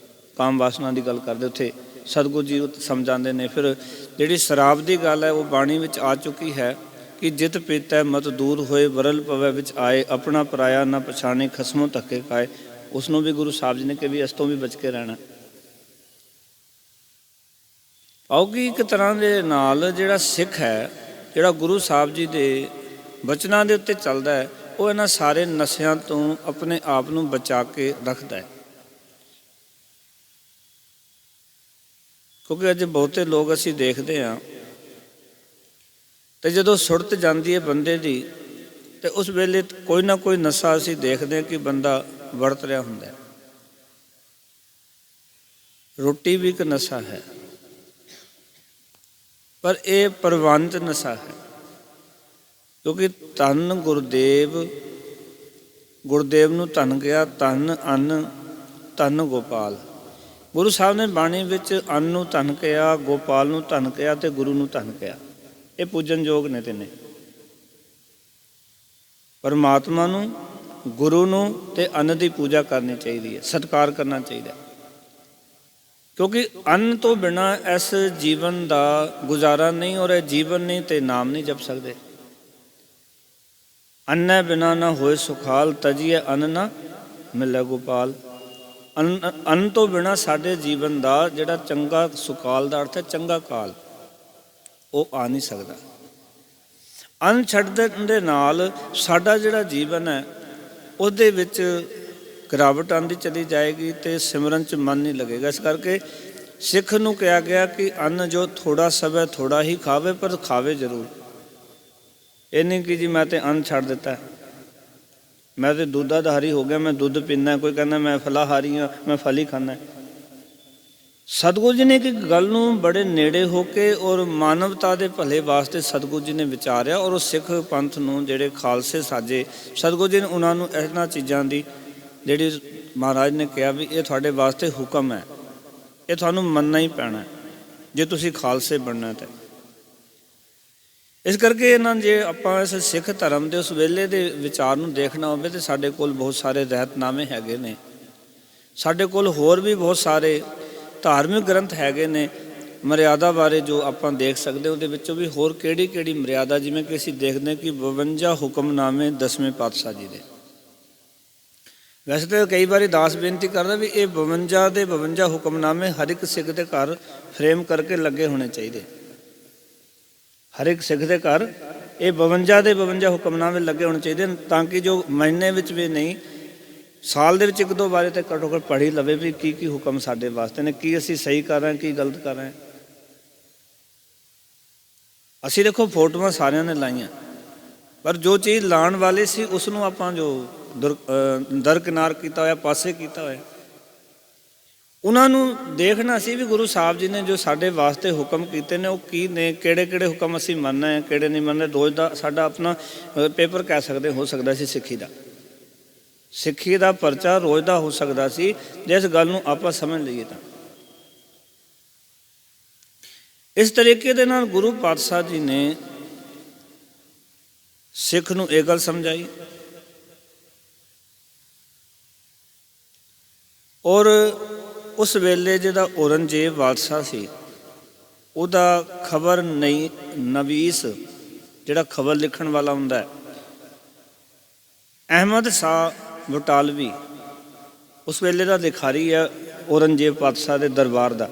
ਕਾਮ ਵਾਸਨਾ ਦੀ ਗੱਲ ਕਰਦੇ, ਉੱਥੇ ਸਤਿਗੁਰੂ ਜੀ ਸਮਝਾਉਂਦੇ ਨੇ। ਫਿਰ ਜਿਹੜੀ ਸ਼ਰਾਬ ਦੀ ਗੱਲ ਹੈ ਉਹ ਬਾਣੀ ਵਿੱਚ ਆ ਚੁੱਕੀ ਹੈ ਕਿ ਜਿਤ ਪੀਤੈ ਮਤ ਦੂਰ ਹੋਏ, ਵਰਲ ਪਵੈ ਵਿੱਚ ਆਏ, ਆਪਣਾ ਪਰਾਇਆ ਨਾ ਪਛਾਣੇ, ਖਸਮੋਂ ਧੱਕੇ ਖਾਏ। ਉਸ ਨੂੰ ਵੀ ਗੁਰੂ ਸਾਹਿਬ ਜੀ ਨੇ ਕਿ ਵੀ ਇਸ ਤੋਂ ਵੀ ਬਚ ਕੇ ਰਹਿਣਾ। ਆਓ ਕਿ ਇੱਕ ਤਰ੍ਹਾਂ ਦੇ ਨਾਲ ਜਿਹੜਾ ਸਿੱਖ ਹੈ, ਜਿਹੜਾ ਗੁਰੂ ਸਾਹਿਬ ਜੀ ਦੇ ਬਚਨਾਂ ਦੇ ਉੱਤੇ ਚੱਲਦਾ ਹੈ, ਉਹ ਇਹਨਾਂ ਸਾਰੇ ਨਸ਼ਿਆਂ ਤੋਂ ਆਪਣੇ ਆਪ ਨੂੰ ਬਚਾ ਕੇ ਰੱਖਦਾ ਹੈ। ਕਿਉਂਕਿ ਅੱਜ ਬਹੁਤੇ ਲੋਕ ਅਸੀਂ ਦੇਖਦੇ ਹਾਂ ਤੇ ਜਦੋਂ ਸੁਰਤ ਜਾਂਦੀ ਹੈ ਬੰਦੇ ਦੀ, ਤੇ ਉਸ ਵੇਲੇ ਕੋਈ ਨਾ ਕੋਈ ਨਸ਼ਾ ਅਸੀਂ ਦੇਖਦੇ ਹਾਂ ਕਿ ਬੰਦਾ ਵਰਤ ਰਿਹਾ ਹੁੰਦਾ ਹੈ। ਰੋਟੀ ਵੀ ਇੱਕ ਨਸ਼ਾ ਹੈ, ਪਰ ਇਹ ਪ੍ਰਵਾਨਿਤ ਨਸ਼ਾ ਹੈ। ਕਿਉਂਕਿ ਧੰਨ ਗੁਰਦੇਵ ਨੂੰ ਧਨ ਗਿਆ, ਧਨ ਅੰਨ ਧਨ ਗੋਪਾਲ। ਗੁਰੂ ਸਾਹਿਬ ਨੇ ਬਾਣੀ ਵਿੱਚ ਅੰਨ ਨੂੰ ਧਨ ਕਿਹਾ, ਗੋਪਾਲ ਨੂੰ ਧਨ ਕਿਹਾ ਤੇ ਗੁਰੂ ਨੂੰ ਧਨ ਕਿਹਾ। ਇਹ ਪੂਜਨਯੋਗ ਨੇ ਤਿੰਨੇ, ਪਰਮਾਤਮਾ ਨੂੰ, ਗੁਰੂ ਨੂੰ ਤੇ ਅੰਨ ਦੀ ਪੂਜਾ ਕਰਨੀ ਚਾਹੀਦੀ ਹੈ, ਸਤਿਕਾਰ ਕਰਨਾ ਚਾਹੀਦਾ। ਕਿਉਂਕਿ ਅੰਨ ਤੋਂ ਬਿਨਾਂ ਇਸ ਜੀਵਨ ਦਾ ਗੁਜ਼ਾਰਾ ਨਹੀਂ, ਔਰ ਇਹ ਜੀਵਨ ਨਹੀਂ ਤੇ ਨਾਮ ਨਹੀਂ ਜਪ ਸਕਦੇ। ਅੰਨੈ ਬਿਨਾ ਨਾ ਹੋਏ ਸੁਖਾਲ, ਤਜੀਏ ਅੰਨ ਨਾ ਮਿਲੇ ਗੋਪਾਲ। ਅੰਨ ਤੋਂ ਬਿਨਾਂ ਸਾਡੇ ਜੀਵਨ ਦਾ ਜਿਹੜਾ ਚੰਗਾ ਸੁਕਾਲ ਦਾ ਅਰਥ ਹੈ ਚੰਗਾ ਕਾਲ, ਉਹ ਆ ਨਹੀਂ ਸਕਦਾ। ਅੰਨ ਛੱਡਣ ਦੇ ਨਾਲ ਸਾਡਾ ਜਿਹੜਾ ਜੀਵਨ ਹੈ ਉਹਦੇ ਵਿੱਚ ਗਿਰਾਵਟ ਆਉਂਦੀ ਚਲੀ ਜਾਏਗੀ ਤੇ ਸਿਮਰਨ 'ਚ ਮਨ ਨਹੀਂ ਲੱਗੇਗਾ। ਇਸ ਕਰਕੇ ਸਿੱਖ ਨੂੰ ਕਿਹਾ ਗਿਆ ਕਿ ਅੰਨ ਜੋ ਥੋੜਾ ਸਵੈ ਥੋੜਾ ਹੀ ਖਾਵੇ, ਪਰ ਖਾਵੇ ਜ਼ਰੂਰ। ਇਹ ਨਹੀਂ ਕਿ ਜੀ ਮੈਂ ਤੇ ਅੰਨ ਛੱਡ ਦਿੱਤਾ, ਮੈਂ ਤੇ ਦੁੱਧਾਧਾਰੀ ਹੋ ਗਿਆ, ਮੈਂ ਦੁੱਧ ਪੀਂਦਾ। ਕੋਈ ਕਹਿੰਦਾ ਮੈਂ ਫਲਾਹਾਰੀ ਹਾਂ, ਮੈਂ ਫਲ ਹੀ ਖਾਂਦਾ। ਸਤਿਗੁਰੂ ਜੀ ਨੇ ਇੱਕ ਗੱਲ ਨੂੰ ਬੜੇ ਨੇੜੇ ਹੋ ਕੇ ਔਰ ਮਾਨਵਤਾ ਦੇ ਭਲੇ ਵਾਸਤੇ ਸਤਿਗੁਰੂ ਜੀ ਨੇ ਵਿਚਾਰਿਆ, ਔਰ ਉਹ ਸਿੱਖ ਪੰਥ ਨੂੰ ਜਿਹੜੇ ਖਾਲਸੇ ਸਾਜੇ, ਸਤਿਗੁਰੂ ਜੀ ਨੇ ਉਹਨਾਂ ਨੂੰ ਇਹਨਾਂ ਚੀਜ਼ਾਂ ਦੀ ਜਿਹੜੀ ਮਹਾਰਾਜ ਨੇ ਕਿਹਾ ਵੀ ਇਹ ਤੁਹਾਡੇ ਵਾਸਤੇ ਹੁਕਮ ਹੈ, ਇਹ ਤੁਹਾਨੂੰ ਮੰਨਣਾ ਹੀ ਪੈਣਾ ਜੇ ਤੁਸੀਂ ਖਾਲਸੇ ਬਣਨਾ। ਤਾਂ ਇਸ ਕਰਕੇ ਇਹਨਾਂ ਜੇ ਆਪਾਂ ਇਸ ਸਿੱਖ ਧਰਮ ਦੇ ਉਸ ਵੇਲੇ ਦੇ ਵਿਚਾਰ ਨੂੰ ਦੇਖਣਾ ਹੋਵੇ ਤਾਂ ਸਾਡੇ ਕੋਲ ਬਹੁਤ ਸਾਰੇ ਰਹਿਤਨਾਮੇ ਹੈਗੇ ਨੇ। ਸਾਡੇ ਕੋਲ ਹੋਰ ਵੀ ਬਹੁਤ ਸਾਰੇ ਧਾਰਮਿਕ ਗ੍ਰੰਥ ਹੈਗੇ ਨੇ ਮਰਿਆਦਾ ਬਾਰੇ, ਜੋ ਆਪਾਂ ਦੇਖ ਸਕਦੇ। ਉਹਦੇ ਵਿੱਚੋਂ ਵੀ ਹੋਰ ਕਿਹੜੀ ਕਿਹੜੀ ਮਰਿਆਦਾ, ਜਿਵੇਂ ਕਿ ਅਸੀਂ ਦੇਖਦੇ ਕਿ 52 ਹੁਕਮਨਾਮੇ 10ਵੇਂ ਪਾਤਸ਼ਾਹ ਜੀ ਦੇ। ਵੈਸੇ ਤਾਂ ਕਈ ਵਾਰੀ ਦਾਸ ਬੇਨਤੀ ਕਰਦਾ ਵੀ ਇਹ 52 ਦੇ 52 ਹੁਕਮਨਾਮੇ ਹਰ ਇੱਕ ਸਿੱਖ ਦੇ ਘਰ ਫਰੇਮ ਕਰਕੇ ਲੱਗੇ ਹੋਣੇ ਚਾਹੀਦੇ। ਹਰ ਇੱਕ ਸਿੱਖ ਦੇ ਘਰ ਇਹ 52 ਦੇ 52 ਹੁਕਮਨਾਮੇ ਲੱਗੇ ਹੋਣੇ ਚਾਹੀਦੇ, ਤਾਂ ਕਿ ਜੋ ਮਹੀਨੇ ਵਿੱਚ ਵੀ ਨਹੀਂ ਸਾਲ ਦੇ ਵਿੱਚ ਇੱਕ ਦੋ ਵਾਰੀ ਤਾਂ ਘੱਟੋ ਘੱਟ ਪੜ੍ਹ ਹੀ ਲਵੇ ਵੀ ਕੀ ਹੁਕਮ ਸਾਡੇ ਵਾਸਤੇ ਨੇ, ਕੀ ਅਸੀਂ ਸਹੀ ਕਰ ਰਹੇ, ਕੀ ਗਲਤ ਕਰ ਰਹੇ। ਅਸੀਂ ਦੇਖੋ ਫੋਟੋਆਂ ਸਾਰਿਆਂ ਨੇ ਲਾਈਆਂ, ਪਰ ਜੋ ਚੀਜ਼ ਲਾਉਣ ਵਾਲੀ ਸੀ ਉਸ ਨੂੰ ਆਪਾਂ ਜੋ ਦਰਕਿਨਾਰ ਕੀਤਾ ਹੋਇਆ, ਪਾਸੇ ਕੀਤਾ ਹੋਇਆ। ਉਹਨਾਂ ਨੂੰ ਦੇਖਣਾ ਸੀ ਵੀ ਗੁਰੂ ਸਾਹਿਬ ਜੀ ਨੇ ਜੋ ਸਾਡੇ ਵਾਸਤੇ ਹੁਕਮ ਕੀਤੇ ਨੇ ਉਹ ਕੀ ਨੇ, ਕਿਹੜੇ ਕਿਹੜੇ ਹੁਕਮ ਅਸੀਂ ਮੰਨਣਾ ਹੈ, ਕਿਹੜੇ ਨਹੀਂ ਮੰਨਣਾ। ਰੋਜ਼ ਦਾ ਸਾਡਾ ਆਪਣਾ ਪੇਪਰ ਕਹਿ ਸਕਦੇ ਹੋ ਸਕਦਾ ਸੀ ਸਿੱਖੀ ਦਾ ਪਰਚਾ ਰੋਜ਼ ਦਾ ਹੋ ਸਕਦਾ ਸੀ, ਜੇ ਇਸ ਗੱਲ ਨੂੰ ਆਪਾਂ ਸਮਝ ਲਈਏ ਤਾਂ। ਇਸ ਤਰੀਕੇ ਦੇ ਨਾਲ ਗੁਰੂ ਪਾਤਸ਼ਾਹ ਜੀ ਨੇ ਸਿੱਖ ਨੂੰ ਇਹ ਗੱਲ ਸਮਝਾਈ, ਔਰ ਉਸ ਵੇਲੇ ਜਿਹਦਾ ਔਰੰਗਜ਼ੇਬ ਬਾਦਸ਼ਾਹ ਸੀ ਉਹਦਾ ਖਬਰ ਨਹੀਂ ਨਵੀਸ ਜਿਹੜਾ ਖਬਰ ਲਿਖਣ ਵਾਲਾ ਹੁੰਦਾ ਹੈ, ਅਹਿਮਦ ਸ਼ਾਹ ਬਟਾਲਵੀ ਉਸ ਵੇਲੇ ਦਾ ਲਿਖਾਰੀ ਹੈ ਔਰੰਗਜ਼ੇਬ ਪਾਤਸ਼ਾਹ ਦੇ ਦਰਬਾਰ ਦਾ।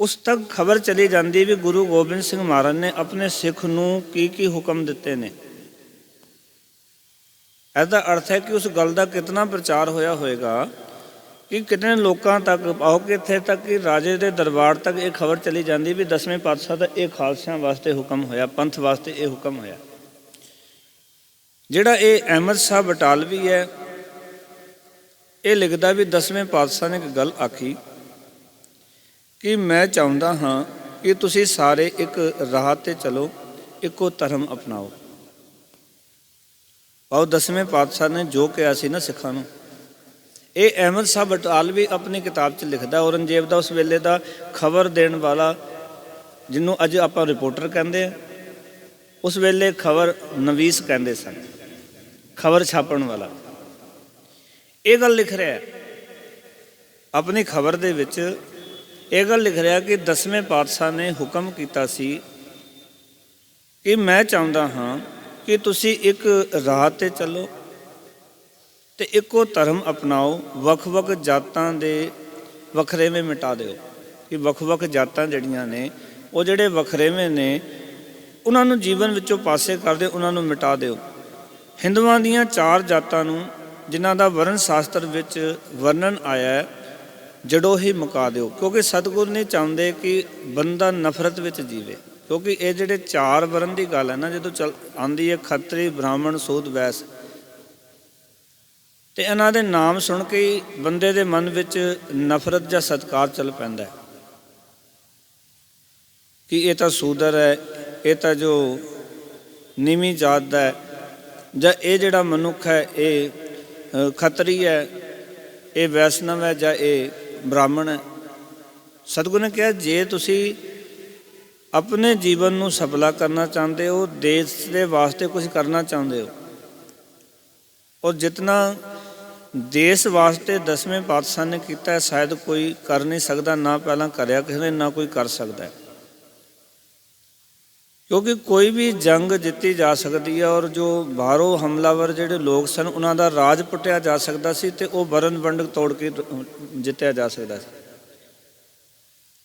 ਉਸ ਤੱਕ ਖਬਰ ਚਲੀ ਜਾਂਦੀ ਵੀ ਗੁਰੂ ਗੋਬਿੰਦ ਸਿੰਘ ਮਹਾਰਾਜ ਨੇ ਆਪਣੇ ਸਿੱਖ ਨੂੰ ਕੀ ਹੁਕਮ ਦਿੱਤੇ ਨੇ। ਇਹਦਾ ਅਰਥ ਹੈ ਕਿ ਉਸ ਗੱਲ ਦਾ ਕਿਤਨਾ ਪ੍ਰਚਾਰ ਹੋਇਆ ਹੋਏਗਾ ਕਿ ਕਿਤਨੇ ਲੋਕਾਂ ਤੱਕ ਆਓ ਕਿ ਇੱਥੇ ਤੱਕ ਕਿ ਰਾਜੇ ਦੇ ਦਰਬਾਰ ਤੱਕ ਇਹ ਖਬਰ ਚਲੀ ਜਾਂਦੀ ਵੀ 10ਵੇਂ ਪਾਤਸ਼ਾਹ ਦਾ ਇਹ ਖਾਲਸਿਆਂ ਵਾਸਤੇ ਹੁਕਮ ਹੋਇਆ, ਪੰਥ ਵਾਸਤੇ ਇਹ ਹੁਕਮ ਹੋਇਆ। ਜਿਹੜਾ ਇਹ ਅਹਿਮਦ ਸ਼ਾਹ ਬਟਾਲਵੀ ਹੈ ਇਹ ਲਿਖਦਾ ਵੀ 10ਵੇਂ ਪਾਤਸ਼ਾਹ ਨੇ ਇੱਕ ਗੱਲ ਆਖੀ ਕਿ ਮੈਂ ਚਾਹੁੰਦਾ ਹਾਂ ਕਿ ਤੁਸੀਂ ਸਾਰੇ ਇੱਕ ਰਾਹ 'ਤੇ ਚਲੋ, ਇੱਕੋ ਧਰਮ ਅਪਣਾਓ। ਆਓ 10ਵੇਂ ਪਾਤਸ਼ਾਹ ਨੇ ਜੋ ਕਿਹਾ ਸੀ ਨਾ ਸਿੱਖਾਂ ਨੂੰ, ਇਹ ਅਹਿਮਦ ਸ਼ਾਹ ਬਟਾਲਵੀ ਆਪਣੀ ਕਿਤਾਬ 'ਚ ਲਿਖਦਾ। ਔਰੰਗਜ਼ੇਬ ਦਾ ਉਸ ਵੇਲੇ ਦਾ ਖਬਰ ਦੇਣ ਵਾਲਾ, ਜਿਹਨੂੰ ਅੱਜ ਆਪਾਂ ਰਿਪੋਰਟਰ ਕਹਿੰਦੇ ਆ, ਉਸ ਵੇਲੇ ਖਬਰ ਨਵੀਸ ਕਹਿੰਦੇ ਸਨ, ਖਬਰ ਛਾਪਣ ਵਾਲਾ। ਇਹ ਗੱਲ ਲਿਖ ਰਿਹਾ ਆਪਣੀ ਖਬਰ ਦੇ ਵਿੱਚ, ਇਹ ਗੱਲ ਲਿਖ ਰਿਹਾ ਕਿ 10ਵੇਂ ਪਾਤਸ਼ਾਹ ਨੇ ਹੁਕਮ ਕੀਤਾ ਸੀ ਕਿ ਮੈਂ ਚਾਹੁੰਦਾ ਹਾਂ ਕਿ ਤੁਸੀਂ ਇੱਕ ਰਾਹ 'ਤੇ ਚੱਲੋ ਅਤੇ ਇੱਕੋ ਧਰਮ ਅਪਣਾਓ, ਵੱਖ-ਵੱਖ ਜਾਤਾਂ ਦੇ ਵੱਖਰੇਵੇਂ ਮਿਟਾ ਦਿਓ। ਕਿ ਵੱਖ-ਵੱਖ ਜਾਤਾਂ ਜਿਹੜੀਆਂ ਨੇ ਉਹ ਜਿਹੜੇ ਵੱਖਰੇਵੇਂ ਨੇ ਉਹਨਾਂ ਨੂੰ ਜੀਵਨ ਵਿੱਚੋਂ ਪਾਸੇ ਕਰ ਦਿਓ, ਉਹਨਾਂ ਨੂੰ ਮਿਟਾ ਦਿਓ। ਹਿੰਦੂਆਂ ਦੀਆਂ 4 ਜਾਤਾਂ ਨੂੰ ਜਿਨ੍ਹਾਂ ਦਾ ਵਰਨ ਸ਼ਾਸਤਰ ਵਿੱਚ ਵਰਣਨ ਆਇਆ ਹੈ ਜੜੋਂ ਹੀ ਮੁਕਾ ਦਿਓ, ਕਿਉਂਕਿ ਸਤਿਗੁਰ ਨਹੀਂ ਚਾਹੁੰਦੇ ਕਿ ਬੰਦਾ ਨਫ਼ਰਤ ਵਿੱਚ ਜੀਵੇ। ਕਿਉਂਕਿ ਇਹ ਜਿਹੜੇ 4 ਵਰਨ ਦੀ ਗੱਲ ਹੈ ਨਾ, ਜਦੋਂ ਆਉਂਦੀ ਹੈ ਖੱਤਰੀ, ਬ੍ਰਾਹਮਣ, ਸੂਦ, ਵੈਸ, ਤੇ ਇਹਨਾਂ ਦੇ ਨਾਮ ਸੁਣ ਕੇ ਹੀ ਬੰਦੇ ਦੇ ਮਨ ਵਿੱਚ ਨਫ਼ਰਤ ਜਾਂ ਸਤਿਕਾਰ ਚੱਲ ਪੈਂਦਾ ਕਿ ਇਹ ਤਾਂ ਸੂਦਰ ਹੈ, ਇਹ ਤਾਂ ਜੋ ਨੀਵੀਂ ਜਾਤ ਦਾ ਹੈ, ਜਾਂ ਇਹ ਜਿਹੜਾ ਮਨੁੱਖ ਹੈ ਇਹ ਖੱਤਰੀ ਹੈ, ਇਹ ਵੈਸ਼ਨਵ ਹੈ, ਜਾਂ ਇਹ ਬ੍ਰਾਹਮਣ ਹੈ। ਸਤਿਗੁਰੂ ਨੇ ਕਿਹਾ ਜੇ ਤੁਸੀਂ ਆਪਣੇ ਜੀਵਨ ਨੂੰ ਸਫਲਾ ਕਰਨਾ ਚਾਹੁੰਦੇ ਹੋ, ਦੇਸ਼ ਦੇ ਵਾਸਤੇ ਕੁਝ ਕਰਨਾ ਚਾਹੁੰਦੇ ਹੋ, ਔਰ ਜਿਤਨਾ ਦੇਸ਼ ਵਾਸਤੇ 10ਵੇਂ ਪਾਤਸ਼ਾਹ ਨੇ ਕੀਤਾ ਸ਼ਾਇਦ ਕੋਈ ਕਰ ਨਹੀਂ ਸਕਦਾ, ਨਾ ਪਹਿਲਾਂ ਕਰਿਆ ਕਿਸੇ ਨੇ, ਨਾ ਕੋਈ ਕਰ ਸਕਦਾ। ਕਿਉਂਕਿ ਕੋਈ ਵੀ ਜੰਗ ਜਿੱਤੀ ਜਾ ਸਕਦੀ ਹੈ, ਔਰ ਜੋ ਬਾਹਰੋਂ ਹਮਲਾਵਰ ਜਿਹੜੇ ਲੋਕ ਸਨ ਉਹਨਾਂ ਦਾ ਰਾਜ ਪੁੱਟਿਆ ਜਾ ਸਕਦਾ ਸੀ, ਅਤੇ ਉਹ ਵਰਨ ਵੰਡ ਤੋੜ ਕੇ ਜਿੱਤਿਆ ਜਾ ਸਕਦਾ ਸੀ।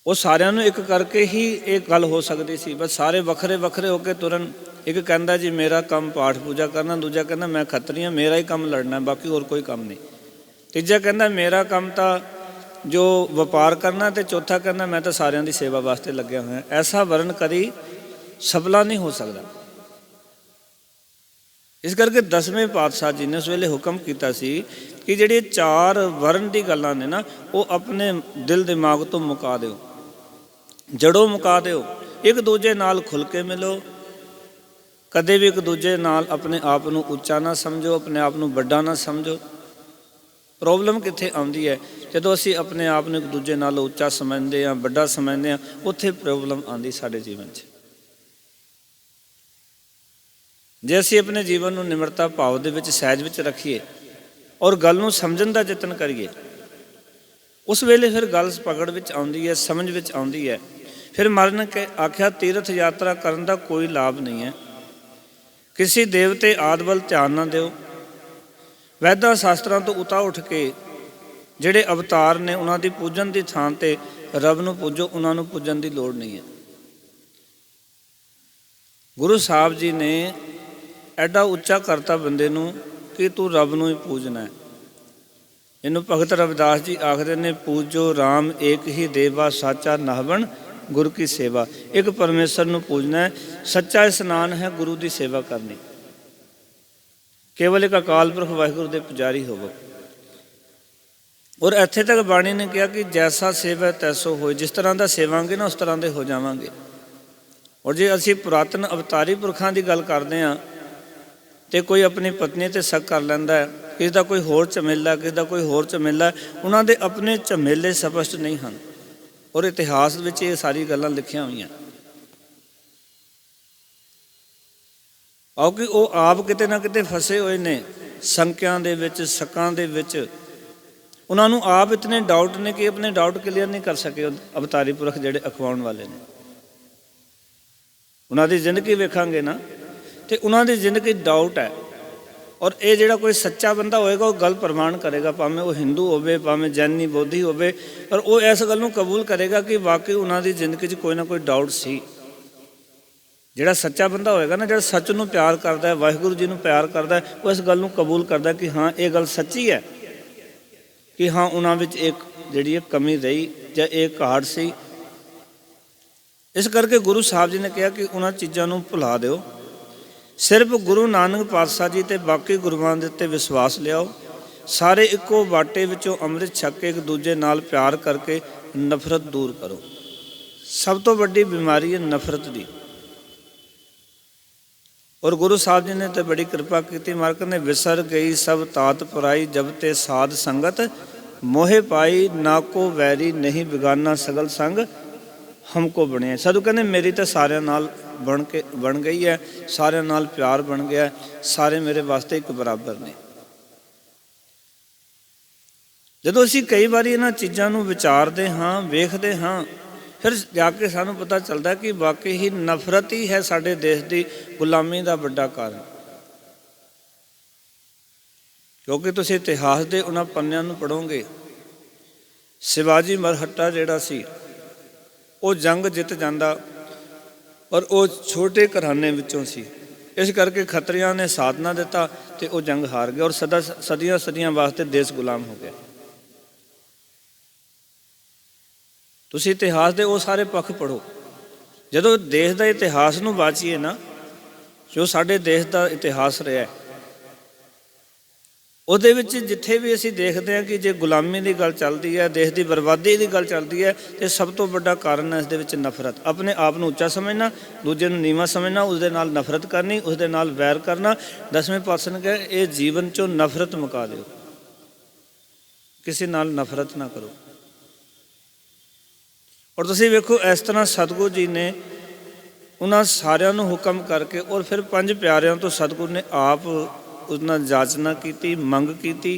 ਉਹ ਸਾਰਿਆਂ ਨੂੰ ਇੱਕ ਕਰਕੇ ਹੀ ਇਹ ਗੱਲ ਹੋ ਸਕਦੀ ਸੀ, ਬਸ ਸਾਰੇ ਵੱਖਰੇ ਵੱਖਰੇ ਹੋ ਕੇ ਤੁਰਨ। ਇੱਕ ਕਹਿੰਦਾ ਜੀ ਮੇਰਾ ਕੰਮ ਪਾਠ ਪੂਜਾ ਕਰਨਾ, ਦੂਜਾ ਕਹਿੰਦਾ ਮੈਂ ਖੱਤਰੀ ਹਾਂ, ਮੇਰਾ ਹੀ ਕੰਮ ਲੜਨਾ, ਬਾਕੀ ਹੋਰ ਕੋਈ ਕੰਮ ਨਹੀਂ। ਤੀਜਾ ਕਹਿੰਦਾ ਮੇਰਾ ਕੰਮ ਤਾਂ ਜੋ ਵਪਾਰ ਕਰਨਾ, ਅਤੇ ਚੌਥਾ ਕਹਿੰਦਾ ਮੈਂ ਤਾਂ ਸਾਰਿਆਂ ਦੀ ਸੇਵਾ ਵਾਸਤੇ ਲੱਗਿਆ ਹੋਇਆ। ਐਸਾ ਵਰਨ ਕਦੀ ਸਫਲਾ ਨਹੀਂ ਹੋ ਸਕਦਾ। ਇਸ ਕਰਕੇ 10ਵੇਂ ਪਾਤਸ਼ਾਹ ਜੀ ਨੇ ਉਸ ਵੇਲੇ ਹੁਕਮ ਕੀਤਾ ਸੀ ਕਿ ਜਿਹੜੇ 4 ਵਰਨ ਦੀ ਗੱਲਾਂ ਨੇ ਨਾ ਉਹ ਆਪਣੇ ਦਿਲ ਦਿਮਾਗ ਤੋਂ ਮੁਕਾ ਦਿਓ, ਜੜੋਂ ਮੁਕਾ ਦਿਓ। ਇੱਕ ਦੂਜੇ ਨਾਲ ਖੁੱਲ੍ਹ ਕੇ ਮਿਲੋ, ਕਦੇ ਵੀ ਇੱਕ ਦੂਜੇ ਨਾਲ ਆਪਣੇ ਆਪ ਨੂੰ ਉੱਚਾ ਨਾ ਸਮਝੋ, ਆਪਣੇ ਆਪ ਨੂੰ ਵੱਡਾ ਨਾ ਸਮਝੋ। ਪ੍ਰੋਬਲਮ ਕਿੱਥੇ ਆਉਂਦੀ ਹੈ? ਜਦੋਂ ਅਸੀਂ ਆਪਣੇ ਆਪ ਨੂੰ ਇੱਕ ਦੂਜੇ ਨਾਲ ਉੱਚਾ ਸਮਝਦੇ ਹਾਂ, ਵੱਡਾ ਸਮਝਦੇ ਹਾਂ, ਉੱਥੇ ਪ੍ਰੋਬਲਮ ਆਉਂਦੀ ਸਾਡੇ ਜੀਵਨ 'ਚ। ਜੇ ਅਸੀਂ ਆਪਣੇ ਜੀਵਨ ਨੂੰ ਨਿਮਰਤਾ ਭਾਵ ਦੇ ਵਿੱਚ, ਸਹਿਜ ਵਿੱਚ ਰੱਖੀਏ ਔਰ ਗੱਲ ਨੂੰ ਸਮਝਣ ਦਾ ਯਤਨ ਕਰੀਏ, ਉਸ ਵੇਲੇ ਫਿਰ ਗੱਲ ਪਕੜ ਵਿੱਚ ਆਉਂਦੀ ਹੈ, ਸਮਝ ਵਿੱਚ ਆਉਂਦੀ ਹੈ। ਫਿਰ ਮਰਨ ਕੇ ਆਖਿਆ ਤੀਰਥ ਯਾਤਰਾ ਕਰਨ ਦਾ ਕੋਈ ਲਾਭ ਨਹੀਂ ਹੈ। ਕਿਸੇ ਦੇਵਤੇ ਆਦਿ ਵੱਲ ਧਿਆਨ ਨਾ ਦਿਓ। ਵੈਦਾਂ ਸ਼ਾਸਤਰਾਂ ਤੋਂ ਉਤਾਂ ਉੱਠ ਕੇ ਜਿਹੜੇ ਅਵਤਾਰ ਨੇ ਉਹਨਾਂ ਦੀ ਪੂਜਨ ਦੀ ਥਾਂ 'ਤੇ ਰੱਬ ਨੂੰ ਪੂਜੋ, ਉਹਨਾਂ ਨੂੰ ਪੂਜਣ ਦੀ ਲੋੜ ਨਹੀਂ ਹੈ। ਗੁਰੂ ਸਾਹਿਬ ਜੀ ਨੇ ਐਡਾ ਉੱਚਾ ਕਰਤਾ ਬੰਦੇ ਨੂੰ ਕਿ ਤੂੰ ਰੱਬ ਨੂੰ ਹੀ ਪੂਜਣਾ ਹੈ। ਇਹਨੂੰ ਭਗਤ ਰਵਿਦਾਸ ਜੀ ਆਖਦੇ ਨੇ, ਪੂਜੋ ਰਾਮ ਏਕ ਹੀ ਦੇਵਾ, ਸਾਚਾ ਨਾਹਵਣ ਗੁਰੂ ਕੀ ਸੇਵਾ। ਇੱਕ ਪਰਮੇਸ਼ਰ ਨੂੰ ਪੂਜਣਾ ਹੈ, ਸੱਚਾ ਇਸਨਾਨ ਹੈ ਗੁਰੂ ਦੀ ਸੇਵਾ ਕਰਨੀ। ਕੇਵਲ ਇੱਕ ਅਕਾਲ ਪੁਰਖ ਵਾਹਿਗੁਰੂ ਦੇ ਪੁਜਾਰੀ ਹੋਵੋ। ਔਰ ਇੱਥੇ ਤੱਕ ਬਾਣੀ ਨੇ ਕਿਹਾ ਕਿ ਜੈਸਾ ਸੇਵਾ ਤੈਸੋ ਹੋਏ, ਜਿਸ ਤਰ੍ਹਾਂ ਦਾ ਸੇਵਾਂਗੇ ਨਾ ਉਸ ਤਰ੍ਹਾਂ ਦੇ ਹੋ ਜਾਵਾਂਗੇ। ਔਰ ਜੇ ਅਸੀਂ ਪੁਰਾਤਨ ਅਵਤਾਰੀ ਪੁਰਖਾਂ ਦੀ ਗੱਲ ਕਰਦੇ ਹਾਂ ਤੇ ਕੋਈ ਆਪਣੀ ਪਤਨੀ ਤੇ ਸ਼ੱਕ ਕਰ ਲੈਂਦਾ ਹੈ, ਕਿਸੇ ਦਾ ਕੋਈ ਹੋਰ ਝਮੇਲਾ, ਕਿਸੇ ਦਾ ਕੋਈ ਹੋਰ ਝਮੇਲਾ, ਉਹਨਾਂ ਦੇ ਆਪਣੇ ਝਮੇਲੇ ਸਪਸ਼ਟ ਨਹੀਂ ਹਨ। ਔਰ ਇਤਿਹਾਸ ਵਿੱਚ ਇਹ ਸਾਰੀ ਗੱਲਾਂ ਲਿਖੀਆਂ ਹੋਈਆਂ। ਆਓ ਕਿ ਉਹ ਆਪ ਕਿਤੇ ਨਾ ਕਿਤੇ ਫਸੇ ਹੋਏ ਨੇ ਸ਼ੰਕਿਆਂ ਦੇ ਵਿੱਚ, ਸ਼ੱਕਾਂ ਦੇ ਵਿੱਚ। ਉਹਨਾਂ ਨੂੰ ਆਪ ਇਤਨੇ ਡਾਊਟ ਨੇ ਕਿ ਆਪਣੇ ਡਾਊਟ ਕਲੀਅਰ ਨਹੀਂ ਕਰ ਸਕੇ ਅਵਤਾਰੀ ਪੁਰਖ ਜਿਹੜੇ ਅਖਵਾਉਣ ਵਾਲੇ ਨੇ। ਉਹਨਾਂ ਦੀ ਜ਼ਿੰਦਗੀ ਵੇਖਾਂਗੇ ਨਾ ਤੇ ਉਹਨਾਂ ਦੀ ਜ਼ਿੰਦਗੀ ਡਾਊਟ ਹੈ। ਔਰ ਇਹ ਜਿਹੜਾ ਕੋਈ ਸੱਚਾ ਬੰਦਾ ਹੋਏਗਾ ਉਹ ਗੱਲ ਪ੍ਰਮਾਣ ਕਰੇਗਾ, ਭਾਵੇਂ ਉਹ ਹਿੰਦੂ ਹੋਵੇ, ਭਾਵੇਂ ਜੈਨੀ ਬੋਧੀ ਹੋਵੇ, ਪਰ ਉਹ ਇਸ ਗੱਲ ਨੂੰ ਕਬੂਲ ਕਰੇਗਾ ਕਿ ਵਾਕਈ ਉਹਨਾਂ ਦੀ ਜ਼ਿੰਦਗੀ 'ਚ ਕੋਈ ਨਾ ਕੋਈ ਡਾਊਟ ਸੀ। ਜਿਹੜਾ ਸੱਚਾ ਬੰਦਾ ਹੋਏਗਾ ਨਾ, ਜਿਹੜਾ ਸੱਚ ਨੂੰ ਪਿਆਰ ਕਰਦਾ ਹੈ, ਵਾਹਿਗੁਰੂ ਜੀ ਨੂੰ ਪਿਆਰ ਕਰਦਾ ਹੈ, ਉਹ ਇਸ ਗੱਲ ਨੂੰ ਕਬੂਲ ਕਰਦਾ ਕਿ ਹਾਂ ਇਹ ਗੱਲ ਸੱਚੀ ਹੈ, ਕਿ ਹਾਂ ਉਹਨਾਂ ਵਿੱਚ ਇੱਕ ਜਿਹੜੀ ਇਹ ਕਮੀ ਰਹੀ ਜਾਂ ਇਹ ਘਾਟ ਸੀ। ਇਸ ਕਰਕੇ ਗੁਰੂ ਸਾਹਿਬ ਜੀ ਨੇ ਕਿਹਾ ਕਿ ਉਹਨਾਂ ਚੀਜ਼ਾਂ ਨੂੰ ਭੁਲਾ ਦਿਓ, ਸਿਰਫ ਗੁਰੂ ਨਾਨਕ ਪਾਤਸ਼ਾਹ ਜੀ ਤੇ ਬਾਕੀ ਗੁਰੂਆਂ ਦੇ ਉੱਤੇ ਵਿਸ਼ਵਾਸ ਲਿਆਓ। ਸਾਰੇ ਇੱਕੋ ਬਾਟੇ ਵਿੱਚੋਂ ਅੰਮ੍ਰਿਤ ਛਕ ਕੇ ਇੱਕ ਦੂਜੇ ਨਾਲ ਪਿਆਰ ਕਰਕੇ ਨਫ਼ਰਤ ਦੂਰ ਕਰੋ। ਸਭ ਤੋਂ ਵੱਡੀ ਬਿਮਾਰੀ ਹੈ ਨਫ਼ਰਤ ਦੀ। ਔਰ ਗੁਰੂ ਸਾਹਿਬ ਜੀ ਨੇ ਤਾਂ ਬੜੀ ਕਿਰਪਾ ਕੀਤੀ। ਮਾਰਕ ਨੇ ਵਿਸਰ ਗਈ ਸਭ ਤਾਤ ਪਰਾਈ, ਜਬ ਤੇ ਸਾਧ ਸੰਗਤ ਮੋਹੇ ਪਾਈ, ਨਾ ਕੋ ਵੈਰੀ ਨਹੀਂ ਬਿਗਾਨਾ ਸਗਲ ਸੰਗ ਹਮਕੋ ਬਣਿਆ। ਸਾਧੂ ਕਹਿੰਦੇ ਮੇਰੀ ਤਾਂ ਸਾਰਿਆਂ ਨਾਲ ਬਣ ਗਈ ਹੈ, ਸਾਰਿਆਂ ਨਾਲ ਪਿਆਰ ਬਣ ਗਿਆ, ਸਾਰੇ ਮੇਰੇ ਵਾਸਤੇ ਇੱਕ ਬਰਾਬਰ ਨੇ। ਜਦੋਂ ਅਸੀਂ ਕਈ ਵਾਰੀ ਇਹਨਾਂ ਚੀਜ਼ਾਂ ਨੂੰ ਵਿਚਾਰਦੇ ਹਾਂ, ਵੇਖਦੇ ਹਾਂ, ਫਿਰ ਜਾ ਕੇ ਸਾਨੂੰ ਪਤਾ ਚੱਲਦਾ ਕਿ ਵਾਕਈ ਹੀ ਨਫ਼ਰਤ ਹੀ ਹੈ ਸਾਡੇ ਦੇਸ਼ ਦੀ ਗੁਲਾਮੀ ਦਾ ਵੱਡਾ ਕਾਰਨ। ਕਿਉਂਕਿ ਤੁਸੀਂ ਇਤਿਹਾਸ ਦੇ ਉਹਨਾਂ ਪੰਨਿਆਂ ਨੂੰ ਪੜ੍ਹੋਗੇ, ਸ਼ਿਵਾਜੀ ਮਰਹੱਟਾ ਜਿਹੜਾ ਸੀ ਉਹ ਜੰਗ ਜਿੱਤ ਜਾਂਦਾ, ਔਰ ਉਹ ਛੋਟੇ ਘਰਾਣੇ ਵਿੱਚੋਂ ਸੀ। ਇਸ ਕਰਕੇ ਖੱਤਰੀਆਂ ਨੇ ਸਾਥ ਨਾ ਦਿੱਤਾ ਤੇ ਉਹ ਜੰਗ ਹਾਰ ਗਿਆ, ਔਰ ਸਦੀਆਂ ਸਦੀਆਂ ਵਾਸਤੇ ਦੇਸ਼ ਗੁਲਾਮ ਹੋ ਗਿਆ। ਤੁਸੀਂ ਇਤਿਹਾਸ ਦੇ ਉਹ ਸਾਰੇ ਪੱਖ ਪੜ੍ਹੋ। ਜਦੋਂ ਦੇਸ਼ ਦਾ ਇਤਿਹਾਸ ਨੂੰ ਵਾਚੀਏ ਨਾ, ਜੋ ਸਾਡੇ ਦੇਸ਼ ਦਾ ਇਤਿਹਾਸ ਰਿਹਾ, ਉਹਦੇ ਵਿੱਚ ਜਿੱਥੇ ਵੀ ਅਸੀਂ ਦੇਖਦੇ ਹਾਂ ਕਿ ਜੇ ਗੁਲਾਮੀ ਦੀ ਗੱਲ ਚੱਲਦੀ ਹੈ, ਦੇਸ਼ ਦੀ ਬਰਬਾਦੀ ਦੀ ਗੱਲ ਚੱਲਦੀ ਹੈ, ਤੇ ਸਭ ਤੋਂ ਵੱਡਾ ਕਾਰਨ ਹੈ ਇਸ ਦੇ ਵਿੱਚ ਨਫ਼ਰਤ। ਆਪਣੇ ਆਪ ਨੂੰ ਉੱਚਾ ਸਮਝਣਾ, ਦੂਜੇ ਨੂੰ ਨੀਵਾਂ ਸਮਝਣਾ, ਉਸਦੇ ਨਾਲ ਨਫ਼ਰਤ ਕਰਨੀ, ਉਸਦੇ ਨਾਲ ਵੈਰ ਕਰਨਾ। 10ਵੇਂ ਪਾਤਸ਼ਾਹ ਨੇ ਕਿਹਾ ਇਹ ਜੀਵਨ 'ਚੋਂ ਨਫ਼ਰਤ ਮੁਕਾ ਦਿਓ, ਕਿਸੇ ਨਾਲ ਨਫ਼ਰਤ ਨਾ ਕਰੋ। ਔਰ ਤੁਸੀਂ ਵੇਖੋ ਇਸ ਤਰ੍ਹਾਂ ਸਤਿਗੁਰੂ ਜੀ ਨੇ ਉਹਨਾਂ ਸਾਰਿਆਂ ਨੂੰ ਹੁਕਮ ਕਰਕੇ, ਔਰ ਫਿਰ 5 ਪਿਆਰਿਆਂ ਤੋਂ ਸਤਿਗੁਰੂ ਨੇ ਆਪ ਉਸ ਨਾਲ ਜਾਚਨਾ ਕੀਤੀ, ਮੰਗ ਕੀਤੀ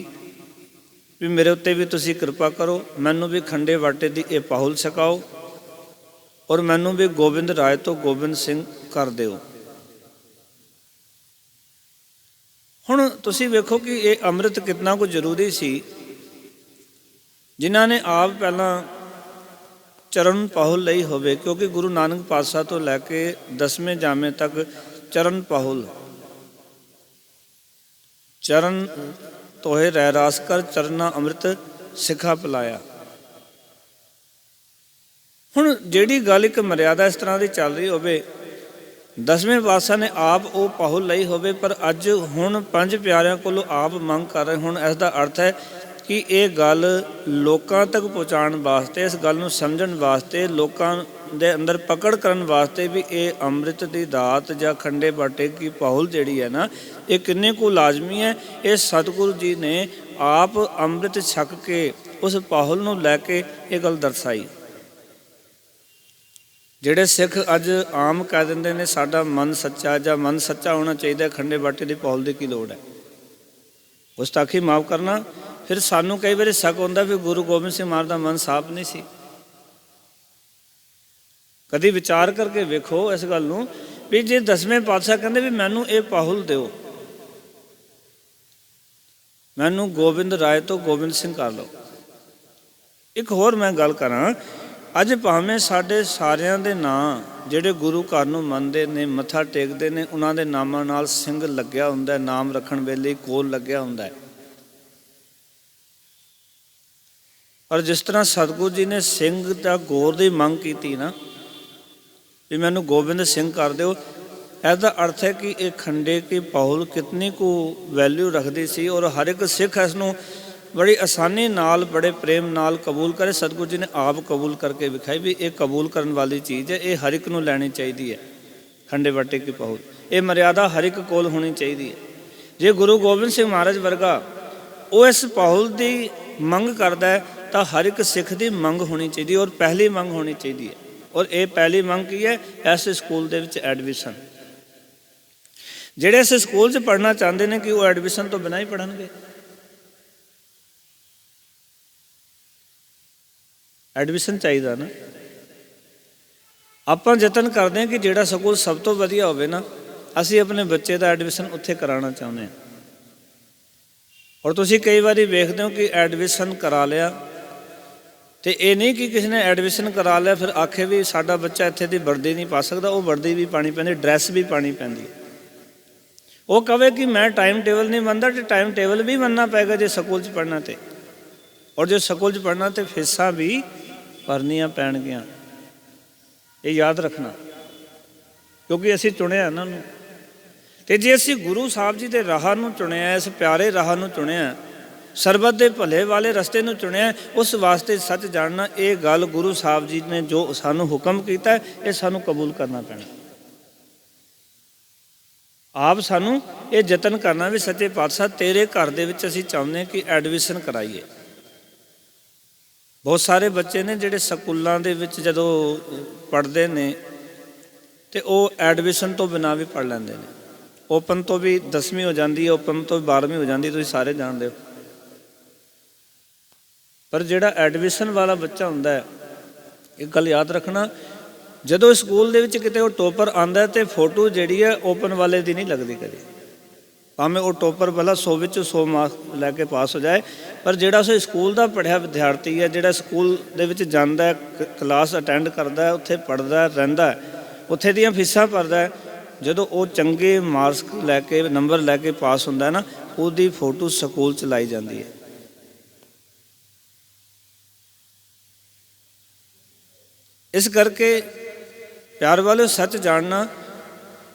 ਵੀ ਮੇਰੇ ਉੱਤੇ ਵੀ ਤੁਸੀਂ ਕਿਰਪਾ ਕਰੋ, ਮੈਨੂੰ ਵੀ ਖੰਡੇ ਵਾਟੇ ਦੀ ਇਹ ਪਾਹੁਲ ਛਕਾਓ, ਔਰ ਮੈਨੂੰ ਵੀ ਗੋਬਿੰਦ ਰਾਏ ਤੋਂ ਗੋਬਿੰਦ ਸਿੰਘ ਕਰ ਦਿਓ। ਹੁਣ ਤੁਸੀਂ ਵੇਖੋ ਕਿ ਇਹ ਅੰਮ੍ਰਿਤ ਕਿਤਨਾ ਕੁ ਜ਼ਰੂਰੀ ਸੀ। ਜਿਨ੍ਹਾਂ ਨੇ ਆਪ ਪਹਿਲਾਂ ਚਰਨ ਪਾਹੁਲ ਲਈ ਹੋਵੇ, ਕਿਉਂਕਿ ਗੁਰੂ ਨਾਨਕ ਪਾਤਸ਼ਾਹ ਤੋਂ ਲੈ ਕੇ 10ਵੇਂ ਜਾਮੇ ਤੱਕ ਚਰਨ ਪਾਹੁਲ, ਚਰਨ ਤੋਹੇ ਰਹਿ ਰਾਸ ਕਰ, ਚਰਨਾ ਅੰਮ੍ਰਿਤ ਸਿਖਾ ਪਿਲਾਇਆ। ਹੁਣ ਜਿਹੜੀ ਗੱਲ ਇੱਕ ਮਰਿਆਦਾ ਇਸ ਤਰ੍ਹਾਂ ਦੀ ਚੱਲ ਰਹੀ ਹੋਵੇ, 10ਵੇਂ ਪਾਤਸ਼ਾਹ ਨੇ ਆਪ ਉਹ ਪਾਹੁਲ ਲਈ ਹੋਵੇ, ਪਰ ਅੱਜ ਹੁਣ 5 ਪਿਆਰਿਆਂ ਕੋਲੋਂ ਆਪ ਮੰਗ ਕਰ ਰਹੇ। ਹੁਣ ਇਸ ਦਾ ਅਰਥ ਹੈ ਕਿ ਇਹ ਗੱਲ ਲੋਕਾਂ ਤੱਕ ਪਹੁੰਚਾਉਣ ਵਾਸਤੇ, ਇਸ ਗੱਲ ਨੂੰ ਸਮਝਣ ਵਾਸਤੇ, ਲੋਕਾਂ ਦੇ ਅੰਦਰ ਪਕੜ ਕਰਨ ਵਾਸਤੇ ਵੀ ਇਹ ਅੰਮ੍ਰਿਤ ਦੀ ਦਾਤ ਜਾਂ ਖੰਡੇ ਬਾਟੇ ਕੀ ਪਾਹੁਲ ਜਿਹੜੀ ਹੈ ਨਾ, ਇਹ ਕਿੰਨੇ ਕੁ ਲਾਜ਼ਮੀ ਹੈ। ਇਹ ਸਤਿਗੁਰੂ ਜੀ ਨੇ ਆਪ ਅੰਮ੍ਰਿਤ ਛਕ ਕੇ ਉਸ ਪਾਹੁਲ ਨੂੰ ਲੈ ਕੇ ਇਹ ਗੱਲ ਦਰਸਾਈ। ਜਿਹੜੇ ਸਿੱਖ ਅੱਜ ਆਮ ਕਹਿ ਦਿੰਦੇ ਨੇ ਸਾਡਾ ਮਨ ਸੱਚਾ ਜਾਂ ਮਨ ਸੱਚਾ ਹੋਣਾ ਚਾਹੀਦਾ, ਖੰਡੇ ਬਾਟੇ ਦੀ ਪਾਹੁਲ ਦੀ ਕੀ ਲੋੜ ਹੈ। ਗੁਸਤਾਖੀ ਮਾਫ਼ ਕਰਨਾ। ਫਿਰ ਸਾਨੂੰ ਕਈ ਵਾਰੀ ਸ਼ੱਕ ਹੁੰਦਾ ਵੀ ਗੁਰੂ ਗੋਬਿੰਦ ਸਿੰਘ ਮਹਾਰਾਜ ਦਾ ਮਨ ਸਾਫ਼ ਨਹੀਂ ਸੀ। ਕਦੀ ਵਿਚਾਰ ਕਰਕੇ ਵੇਖੋ ਇਸ ਗੱਲ ਨੂੰ ਵੀ ਜੇ 10ਵੇਂ ਪਾਤਸ਼ਾਹ ਕਹਿੰਦੇ ਵੀ ਮੈਨੂੰ ਇਹ ਪਾਹੁਲ ਦਿਓ, ਮੈਨੂੰ ਗੋਬਿੰਦ ਰਾਏ ਤੋਂ ਗੋਬਿੰਦ ਸਿੰਘ ਕਰ ਲਓ। ਇੱਕ ਹੋਰ ਮੈਂ ਗੱਲ ਕਰਾਂ, ਅੱਜ ਭਾਵੇਂ ਸਾਡੇ ਸਾਰਿਆਂ ਦੇ ਨਾਂ ਜਿਹੜੇ ਗੁਰੂ ਘਰ ਨੂੰ ਮੰਨਦੇ ਨੇ, ਮੱਥਾ ਟੇਕਦੇ ਨੇ, ਉਹਨਾਂ ਦੇ ਨਾਮਾਂ ਨਾਲ ਸਿੰਘ ਲੱਗਿਆ ਹੁੰਦਾ, ਨਾਮ ਰੱਖਣ ਵੇਲੇ ਕੋਲ ਲੱਗਿਆ ਹੁੰਦਾ ਹੈ। ਪਰ ਜਿਸ ਤਰ੍ਹਾਂ ਸਤਿਗੁਰੂ ਜੀ ਨੇ ਸਿੰਘ ਦਾ ਗੌਰ ਦੀ ਮੰਗ ਕੀਤੀ ਨਾ, ਵੀ ਮੈਨੂੰ ਗੋਬਿੰਦ ਸਿੰਘ ਕਰ ਦਿਓ, ਇਹਦਾ ਅਰਥ ਹੈ ਕਿ ਇਹ ਖੰਡੇ ਕੀ ਪਹੁਲ ਕਿਤਨੀ ਕੁ ਵੈਲਿਊ ਰੱਖਦੀ ਸੀ, ਔਰ ਹਰ ਇੱਕ ਸਿੱਖ ਇਸ ਨੂੰ ਬੜੀ ਆਸਾਨੀ ਨਾਲ, ਬੜੇ ਪ੍ਰੇਮ ਨਾਲ ਕਬੂਲ ਕਰੇ। ਸਤਿਗੁਰੂ ਜੀ ਨੇ ਆਪ ਕਬੂਲ ਕਰਕੇ ਵਿਖਾਈ ਵੀ ਇਹ ਕਬੂਲ ਕਰਨ ਵਾਲੀ ਚੀਜ਼ ਹੈ, ਇਹ ਹਰ ਇੱਕ ਨੂੰ ਲੈਣੀ ਚਾਹੀਦੀ ਹੈ। ਖੰਡੇ ਬਾਟੇ ਕੀ ਪਹੁਲ, ਇਹ ਮਰਿਆਦਾ ਹਰ ਇੱਕ ਕੋਲ ਹੋਣੀ ਚਾਹੀਦੀ ਹੈ। ਜੇ ਗੁਰੂ ਗੋਬਿੰਦ ਸਿੰਘ ਮਹਾਰਾਜ ਵਰਗਾ ਉਹ ਇਸ ਪਹੁਲ ਦੀ ਮੰਗ ਕਰਦਾ ਹੈ ਤਾਂ ਹਰ ਇੱਕ ਸਿੱਖ ਦੀ ਮੰਗ ਹੋਣੀ ਚਾਹੀਦੀ, ਔਰ ਪਹਿਲੀ ਮੰਗ ਹੋਣੀ ਚਾਹੀਦੀ ਹੈ। ਔਰ ਇਹ ਪਹਿਲੀ ਮੰਗ ਕੀ ਹੈ? ਇਸ ਸਕੂਲ ਦੇ ਵਿੱਚ ਐਡਮਿਸ਼ਨ। ਜਿਹੜੇ ਇਸ ਸਕੂਲ 'ਚ ਪੜ੍ਹਨਾ ਚਾਹੁੰਦੇ ਨੇ ਕਿ ਉਹ ਐਡਮਿਸ਼ਨ ਤੋਂ ਬਿਨਾਂ ਹੀ ਪੜ੍ਹਨਗੇ। ਐਡਮਿਸ਼ਨ ਚਾਹੀਦਾ ਨਾ। ਆਪਾਂ ਯਤਨ ਕਰਦੇ ਹਾਂ ਕਿ ਜਿਹੜਾ ਸਕੂਲ ਸਭ ਤੋਂ ਵਧੀਆ ਹੋਵੇ ਨਾ, ਅਸੀਂ ਆਪਣੇ ਬੱਚੇ ਦਾ ਐਡਮਿਸ਼ਨ ਉੱਥੇ ਕਰਾਉਣਾ ਚਾਹੁੰਦੇ ਹਾਂ। ਔਰ ਤੁਸੀਂ ਕਈ ਵਾਰੀ ਵੇਖਦੇ ਹੋ ਕਿ ਐਡਮਿਸ਼ਨ ਕਰਾ ਲਿਆ ਤੇ ਇਹ ਨਹੀਂ ਕਿ ਕਿਸੇ ਨੇ ਐਡਮਿਸ਼ਨ ਕਰਾ ਲਿਆ ਫਿਰ ਆਖੇ ਵੀ ਸਾਡਾ ਬੱਚਾ ਇੱਥੇ ਦੀ ਵਰਦੀ ਨਹੀਂ ਪਾ ਸਕਦਾ। ਉਹ ਵਰਦੀ ਵੀ ਪਾਣੀ ਪੈਂਦੀ, ਡਰੈਸ ਵੀ ਪਾਣੀ ਪੈਂਦੀ। ਉਹ ਕਵੇ ਕਿ ਮੈਂ ਟਾਈਮ ਟੇਬਲ ਨਹੀਂ ਮੰਨਦਾ, ਤੇ ਟਾਈਮ ਟੇਬਲ ਵੀ ਮੰਨਣਾ ਪਏਗਾ ਜੇ ਸਕੂਲ 'ਚ ਪੜ੍ਹਨਾ ਤੇ। ਔਰ ਜੇ ਸਕੂਲ 'ਚ ਪੜ੍ਹਨਾ ਤੇ ਫੀਸਾਂ ਵੀ ਭਰਨੀਆਂ ਪੈਣਗੀਆਂ। ਇਹ ਯਾਦ ਰੱਖਣਾ, ਕਿਉਂਕਿ ਅਸੀਂ ਚੁਣਿਆ ਇਹਨਾਂ ਨੂੰ। ਤੇ ਜੇ ਅਸੀਂ ਗੁਰੂ ਸਾਹਿਬ ਜੀ ਦੇ ਰਾਹ ਨੂੰ ਚੁਣਿਆ, ਇਸ ਪਿਆਰੇ ਰਾਹ ਨੂੰ ਚੁਣਿਆ, ਸਰਬਤ ਦੇ ਭਲੇ ਵਾਲੇ ਰਸਤੇ ਨੂੰ ਚੁਣਿਆ, ਉਸ ਵਾਸਤੇ ਸੱਚ ਜਾਣਨਾ। ਇਹ ਗੱਲ ਗੁਰੂ ਸਾਹਿਬ ਜੀ ਨੇ ਜੋ ਸਾਨੂੰ ਹੁਕਮ ਕੀਤਾ ਇਹ ਸਾਨੂੰ ਕਬੂਲ ਕਰਨਾ ਪੈਣਾ। ਆਪ ਸਾਨੂੰ ਇਹ ਯਤਨ ਕਰਨਾ ਵੀ ਸੱਚੇ ਪਾਤਸ਼ਾਹ ਤੇਰੇ ਘਰ ਦੇ ਵਿੱਚ ਅਸੀਂ ਚਾਹੁੰਦੇ ਕਿ ਐਡਮਿਸ਼ਨ ਕਰਾਈਏ। ਬਹੁਤ ਸਾਰੇ ਬੱਚੇ ਨੇ ਜਿਹੜੇ ਸਕੂਲਾਂ ਦੇ ਵਿੱਚ ਜਦੋਂ ਪੜ੍ਹਦੇ ਨੇ ਤੇ ਉਹ ਐਡਮਿਸ਼ਨ ਤੋਂ ਬਿਨਾਂ ਵੀ ਪੜ੍ਹ ਲੈਂਦੇ ਨੇ। ਓਪਨ ਤੋਂ ਵੀ 10ਵੀਂ ਹੋ ਜਾਂਦੀ ਹੈ, ਓਪਨ ਤੋਂ 12ਵੀਂ ਹੋ ਜਾਂਦੀ, ਤੁਸੀਂ ਸਾਰੇ ਜਾਣਦੇ ਹੋ। ਪਰ ਜਿਹੜਾ ਐਡਮਿਸ਼ਨ ਵਾਲਾ ਬੱਚਾ ਹੁੰਦਾ ਹੈ, ਇੱਕ ਗੱਲ ਯਾਦ ਰੱਖਣਾ, ਜਦੋਂ ਸਕੂਲ ਦੇ ਵਿੱਚ ਕਿਤੇ ਉਹ ਟੋਪਰ ਆਉਂਦਾ ਤੇ ਫੋਟੋ ਜਿਹੜੀ ਹੈ ਓਪਨ ਵਾਲੇ ਦੀ ਨਹੀਂ ਲੱਗਦੀ ਕਦੇ। ਭਾਵੇਂ ਉਹ ਟੋਪਰ ਪਹਿਲਾਂ 100 ਵਿੱਚ 100 ਮਾਰਕਸ ਲੈ ਕੇ ਪਾਸ ਹੋ ਜਾਏ, ਪਰ ਜਿਹੜਾ ਉਸ ਸਕੂਲ ਦਾ ਪੜ੍ਹਿਆ ਵਿਦਿਆਰਥੀ ਹੈ, ਜਿਹੜਾ ਸਕੂਲ ਦੇ ਵਿੱਚ ਜਾਂਦਾ ਹੈ, ਕਲਾਸ ਅਟੈਂਡ ਕਰਦਾ ਹੈ, ਉੱਥੇ ਪੜ੍ਹਦਾ ਰਹਿੰਦਾ, ਉੱਥੇ ਦੀਆਂ ਫੀਸਾਂ ਭਰਦਾ, ਜਦੋਂ ਉਹ ਚੰਗੇ ਮਾਰਕਸ ਲੈ ਕੇ, ਨੰਬਰ ਲੈ ਕੇ ਪਾਸ ਹੁੰਦਾ ਨਾ, ਉਹਦੀ ਫੋਟੋ ਸਕੂਲ 'ਚ ਲਾਈ ਜਾਂਦੀ ਹੈ। ਇਸ ਕਰਕੇ ਪਿਆਰ ਵਾਲਿਓ ਸੱਚ ਜਾਣਨਾ,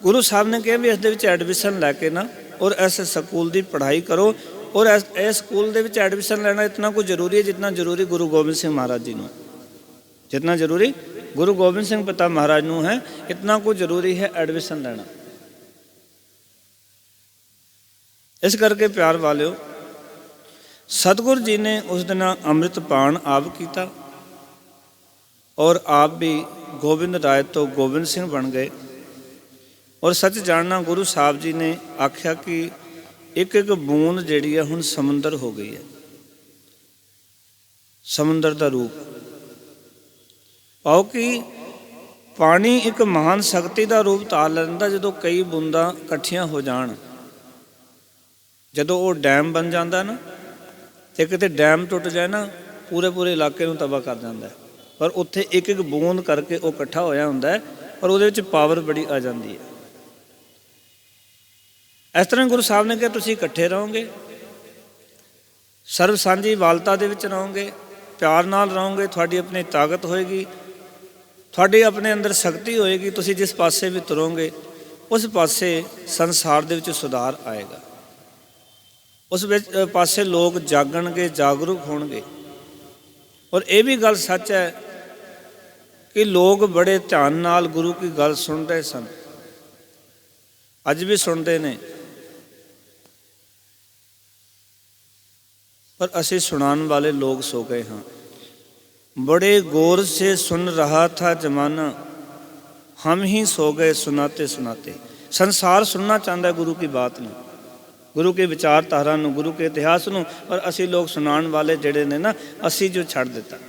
ਗੁਰੂ ਸਾਹਿਬ ਨੇ ਕਿਹਾ ਵੀ ਇਸ ਦੇ ਵਿੱਚ ਐਡਮਿਸ਼ਨ ਲੈ ਕੇ ਨਾ ਔਰ ਇਸ ਸਕੂਲ ਦੀ ਪੜ੍ਹਾਈ ਕਰੋ। ਔਰ ਇਸ ਸਕੂਲ ਦੇ ਵਿੱਚ ਐਡਮਿਸ਼ਨ ਲੈਣਾ ਇਤਨਾ ਕੁ ਜ਼ਰੂਰੀ ਹੈ ਜਿਤਨਾ ਜ਼ਰੂਰੀ ਗੁਰੂ ਗੋਬਿੰਦ ਸਿੰਘ ਮਹਾਰਾਜ ਜੀ ਨੂੰ, ਜਿਤਨਾ ਜ਼ਰੂਰੀ ਗੁਰੂ ਗੋਬਿੰਦ ਸਿੰਘ ਪਿਤਾ ਮਹਾਰਾਜ ਨੂੰ ਹੈ, ਇਤਨਾ ਕੁ ਜ਼ਰੂਰੀ ਹੈ ਐਡਮਿਸ਼ਨ ਲੈਣਾ। ਇਸ ਕਰਕੇ ਪਿਆਰ ਵਾਲਿਓ ਸਤਿਗੁਰੂ ਜੀ ਨੇ ਉਸ ਦਿਨ ਅੰਮ੍ਰਿਤ ਪਾਨ ਆਪ ਕੀਤਾ ਔਰ ਆਪ ਵੀ ਗੋਬਿੰਦ ਰਾਏ ਤੋਂ ਗੋਬਿੰਦ ਸਿੰਘ ਬਣ ਗਏ। ਔਰ ਸੱਚ ਜਾਣਨਾ, ਗੁਰੂ ਸਾਹਿਬ ਜੀ ਨੇ ਆਖਿਆ ਕਿ ਇੱਕ ਇੱਕ ਬੂੰਦ ਜਿਹੜੀ ਹੈ ਹੁਣ ਸਮੁੰਦਰ ਹੋ ਗਈ ਹੈ, ਸਮੁੰਦਰ ਦਾ ਰੂਪ। ਪਾਓ ਕਿ ਪਾਣੀ ਇੱਕ ਮਹਾਨ ਸ਼ਕਤੀ ਦਾ ਰੂਪ ਧਾਰ ਲੈਂਦਾ ਜਦੋਂ ਕਈ ਬੂੰਦਾਂ ਇਕੱਠੀਆਂ ਹੋ ਜਾਣ। ਜਦੋਂ ਉਹ ਡੈਮ ਬਣ ਜਾਂਦਾ ਨਾ, ਤੇ ਕਿਤੇ ਡੈਮ ਟੁੱਟ ਜਾਏ ਨਾ, ਪੂਰੇ ਇਲਾਕੇ ਨੂੰ ਤਬਾਹ ਕਰ ਜਾਂਦਾ। ਪਰ ਉੱਥੇ ਇੱਕ ਇੱਕ ਬੂੰਦ ਕਰਕੇ ਉਹ ਇਕੱਠਾ ਹੋਇਆ ਹੁੰਦਾ ਹੈ, ਪਰ ਉਹਦੇ ਵਿੱਚ ਪਾਵਰ ਬੜੀ ਆ ਜਾਂਦੀ ਹੈ। ਇਸ ਤਰ੍ਹਾਂ ਗੁਰੂ ਸਾਹਿਬ ਨੇ ਕਿਹਾ ਤੁਸੀਂ ਇਕੱਠੇ ਰਹੋਗੇ, ਸਰਬ ਸਾਂਝੀ ਵਾਲਤਾ ਦੇ ਵਿੱਚ ਰਹੋਗੇ, ਪਿਆਰ ਨਾਲ ਰਹੋਗੇ, ਤੁਹਾਡੀ ਆਪਣੀ ਤਾਕਤ ਹੋਏਗੀ, ਤੁਹਾਡੀ ਆਪਣੇ ਅੰਦਰ ਸ਼ਕਤੀ ਹੋਏਗੀ। ਤੁਸੀਂ ਜਿਸ ਪਾਸੇ ਵੀ ਤੁਰੋਗੇ ਉਸ ਪਾਸੇ ਸੰਸਾਰ ਦੇ ਵਿੱਚ ਸੁਧਾਰ ਆਏਗਾ, ਉਸ ਵਿੱਚ ਪਾਸੇ ਲੋਕ ਜਾਗਣਗੇ, ਜਾਗਰੂਕ ਹੋਣਗੇ। ਔਰ ਇਹ ਵੀ ਗੱਲ ਸੱਚ ਹੈ ਕਿ ਲੋਕ ਬੜੇ ਧਿਆਨ ਨਾਲ ਗੁਰੂ ਕੀ ਗੱਲ ਸੁਣ ਰਹੇ ਸਨ, ਅੱਜ ਵੀ ਸੁਣਦੇ ਨੇ, पर असी सुनाने वाले लोग सो गए हाँ। बड़े गौर से सुन रहा था जमाना, हम ही सो गए सुनाते सुनाते। संसार सुनना चाहता है गुरु की बात नूं, गुरु के विचारधारा नूं, गुरु के इतिहास नूं, पर असी लोग सुनाने वाले जिहड़े ने ना, असी जो छड्ड दिता,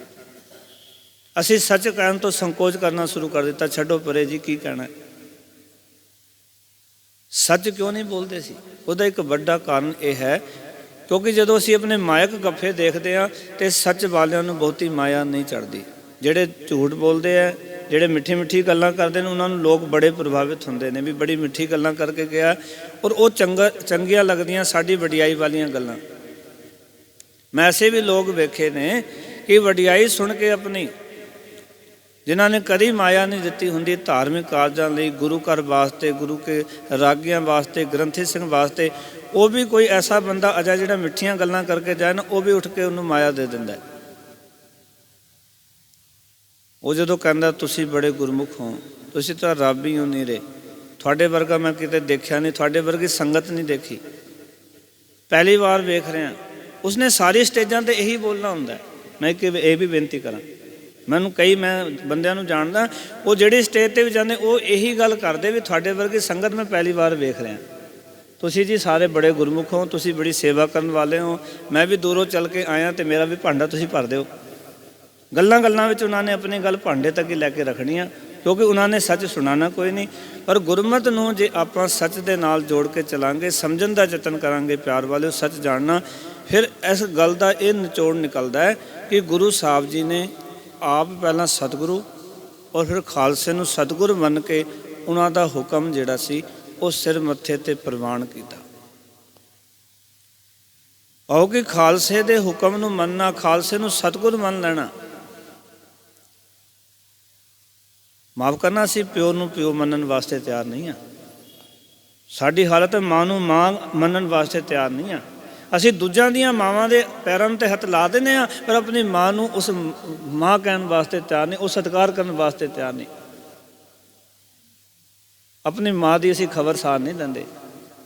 असी सच कहण तो संकोच करना शुरू कर दिता। छड्डो परे जी की कहना है, सच क्यों नहीं बोलते सी? उहदा एक वड्डा कारण यह है क्योंकि जदों असी अपने मायक गप्फे देखते हैं तो सच वालियां नूं बहुती माया नहीं चढ़ती। जिहड़े झूठ बोलते हैं ਜਿਹੜੇ ਮਿੱਠੀ ਮਿੱਠੀ ਗੱਲਾਂ ਕਰਦੇ ਨੇ ਉਹਨਾਂ ਨੂੰ ਲੋਕ ਬੜੇ ਪ੍ਰਭਾਵਿਤ ਹੁੰਦੇ ਨੇ ਵੀ ਬੜੀ ਮਿੱਠੀ ਗੱਲਾਂ ਕਰਕੇ ਗਿਆ, ਔਰ ਉਹ ਚੰਗੀਆਂ ਲੱਗਦੀਆਂ ਸਾਡੀ ਵਡਿਆਈ ਵਾਲੀਆਂ ਗੱਲਾਂ। ਮੈਂ ਐਸੇ ਵੀ ਲੋਕ ਵੇਖੇ ਨੇ ਕਿ ਵਡਿਆਈ ਸੁਣ ਕੇ ਆਪਣੀ, ਜਿਨ੍ਹਾਂ ਨੇ ਕਦੀ ਮਾਇਆ ਨਹੀਂ ਦਿੱਤੀ ਹੁੰਦੀ ਧਾਰਮਿਕ ਕਾਰਜਾਂ ਲਈ, ਗੁਰੂ ਘਰ ਵਾਸਤੇ, ਗੁਰੂ ਕੇ ਰਾਗੀਆਂ ਵਾਸਤੇ, ਗ੍ਰੰਥੀ ਸਿੰਘ ਵਾਸਤੇ, ਉਹ ਵੀ ਕੋਈ ਐਸਾ ਬੰਦਾ ਅਜਾ ਜਿਹੜਾ ਮਿੱਠੀਆਂ ਗੱਲਾਂ ਕਰਕੇ ਜਾਏ ਨਾ, ਉਹ ਵੀ ਉੱਠ ਕੇ ਉਹਨੂੰ ਮਾਇਆ ਦੇ ਦਿੰਦਾ। ਉਹ ਜਦੋਂ ਕਹਿੰਦਾ ਤੁਸੀਂ ਬੜੇ ਗੁਰਮੁਖ ਹੋ, ਤੁਸੀਂ ਤਾਂ ਰੱਬ ਹੀ ਹੋ ਨੀਰੇ, ਤੁਹਾਡੇ ਵਰਗਾ ਮੈਂ ਕਿਤੇ ਦੇਖਿਆ ਨਹੀਂ, ਤੁਹਾਡੇ ਵਰਗੀ ਸੰਗਤ ਨਹੀਂ ਦੇਖੀ, ਪਹਿਲੀ ਵਾਰ ਵੇਖ ਰਿਹਾ। ਉਸਨੇ ਸਾਰੀ ਸਟੇਜਾਂ 'ਤੇ ਇਹੀ ਬੋਲਣਾ ਹੁੰਦਾ। ਮੈਂ ਕਿ ਇਹ ਵੀ ਬੇਨਤੀ ਕਰਾਂ, ਮੈਂ ਬੰਦਿਆਂ ਨੂੰ ਜਾਣਦਾ, ਉਹ ਜਿਹੜੀ ਸਟੇਜ 'ਤੇ ਵੀ ਜਾਂਦੇ ਉਹ ਇਹੀ ਗੱਲ ਕਰਦੇ ਵੀ ਤੁਹਾਡੇ ਵਰਗੀ ਸੰਗਤ ਮੈਂ ਪਹਿਲੀ ਵਾਰ ਵੇਖ ਰਿਹਾ। ਤੁਸੀਂ ਜੀ ਸਾਰੇ ਬੜੇ ਗੁਰਮੁਖ ਹੋ, ਤੁਸੀਂ ਬੜੀ ਸੇਵਾ ਕਰਨ ਵਾਲੇ ਹੋ, ਮੈਂ ਵੀ ਦੂਰੋਂ ਚੱਲ ਕੇ ਆਇਆ ਅਤੇ ਮੇਰਾ ਵੀ ਭਾਂਡਾ ਤੁਸੀਂ ਭਰ ਦਿਓ। ਗੱਲਾਂ ਵਿੱਚ ਉਹਨਾਂ ਨੇ ਆਪਣੀ ਗੱਲ ਭਾਂਡੇ ਤੱਕ ਹੀ ਲੈ ਕੇ ਰੱਖਣੀ ਆ, ਕਿਉਂਕਿ ਉਹਨਾਂ ਨੇ ਸੱਚ ਸੁਣਾਉਣਾ ਕੋਈ ਨਹੀਂ। ਪਰ ਗੁਰਮਤਿ ਨੂੰ ਜੇ ਆਪਾਂ ਸੱਚ ਦੇ ਨਾਲ ਜੋੜ ਕੇ ਚਲਾਂਗੇ, ਸਮਝਣ ਦਾ ਯਤਨ ਕਰਾਂਗੇ, ਪਿਆਰ ਵਾਲਿਓ ਸੱਚ ਜਾਣਨਾ, ਫਿਰ ਇਸ ਗੱਲ ਦਾ ਇਹ ਨਿਚੋੜ ਨਿਕਲਦਾ ਹੈ ਕਿ ਗੁਰੂ ਸਾਹਿਬ ਜੀ ਨੇ ਆਪ ਪਹਿਲਾਂ ਸਤਿਗੁਰੂ ਔਰ ਫਿਰ ਖਾਲਸੇ ਨੂੰ ਸਤਿਗੁਰ ਮੰਨ ਕੇ ਉਹਨਾਂ ਦਾ ਹੁਕਮ ਜਿਹੜਾ ਸੀ ਉਹ ਸਿਰ ਮੱਥੇ 'ਤੇ ਪ੍ਰਵਾਨ ਕੀਤਾ। ਆਓ ਕਿ ਖਾਲਸੇ ਦੇ ਹੁਕਮ ਨੂੰ ਮੰਨਣਾ, ਖਾਲਸੇ ਨੂੰ ਸਤਿਗੁਰ ਮੰਨ ਲੈਣਾ। ਮਾਫ਼ ਕਰਨਾ, ਅਸੀਂ ਪਿਓ ਨੂੰ ਪਿਓ ਮੰਨਣ ਵਾਸਤੇ ਤਿਆਰ ਨਹੀਂ ਹਾਂ। ਸਾਡੀ ਹਾਲਤ ਮਾਂ ਨੂੰ ਮਾਂ ਮੰਨਣ ਵਾਸਤੇ ਤਿਆਰ ਨਹੀਂ ਹਾਂ। ਅਸੀਂ ਦੂਜਿਆਂ ਦੀਆਂ ਮਾਵਾਂ ਦੇ ਪੈਰਾਂ 'ਤੇ ਹੱਥ ਲਾ ਦਿੰਦੇ ਹਾਂ, ਪਰ ਆਪਣੀ ਮਾਂ ਨੂੰ ਉਸ ਮਾਂ ਕਹਿਣ ਵਾਸਤੇ ਤਿਆਰ ਨਹੀਂ, ਉਹ ਸਤਿਕਾਰ ਕਰਨ ਵਾਸਤੇ ਤਿਆਰ ਨਹੀਂ। ਆਪਣੀ ਮਾਂ ਦੀ ਅਸੀਂ ਖਬਰ ਸਾਰ ਨਹੀਂ ਲੈਂਦੇ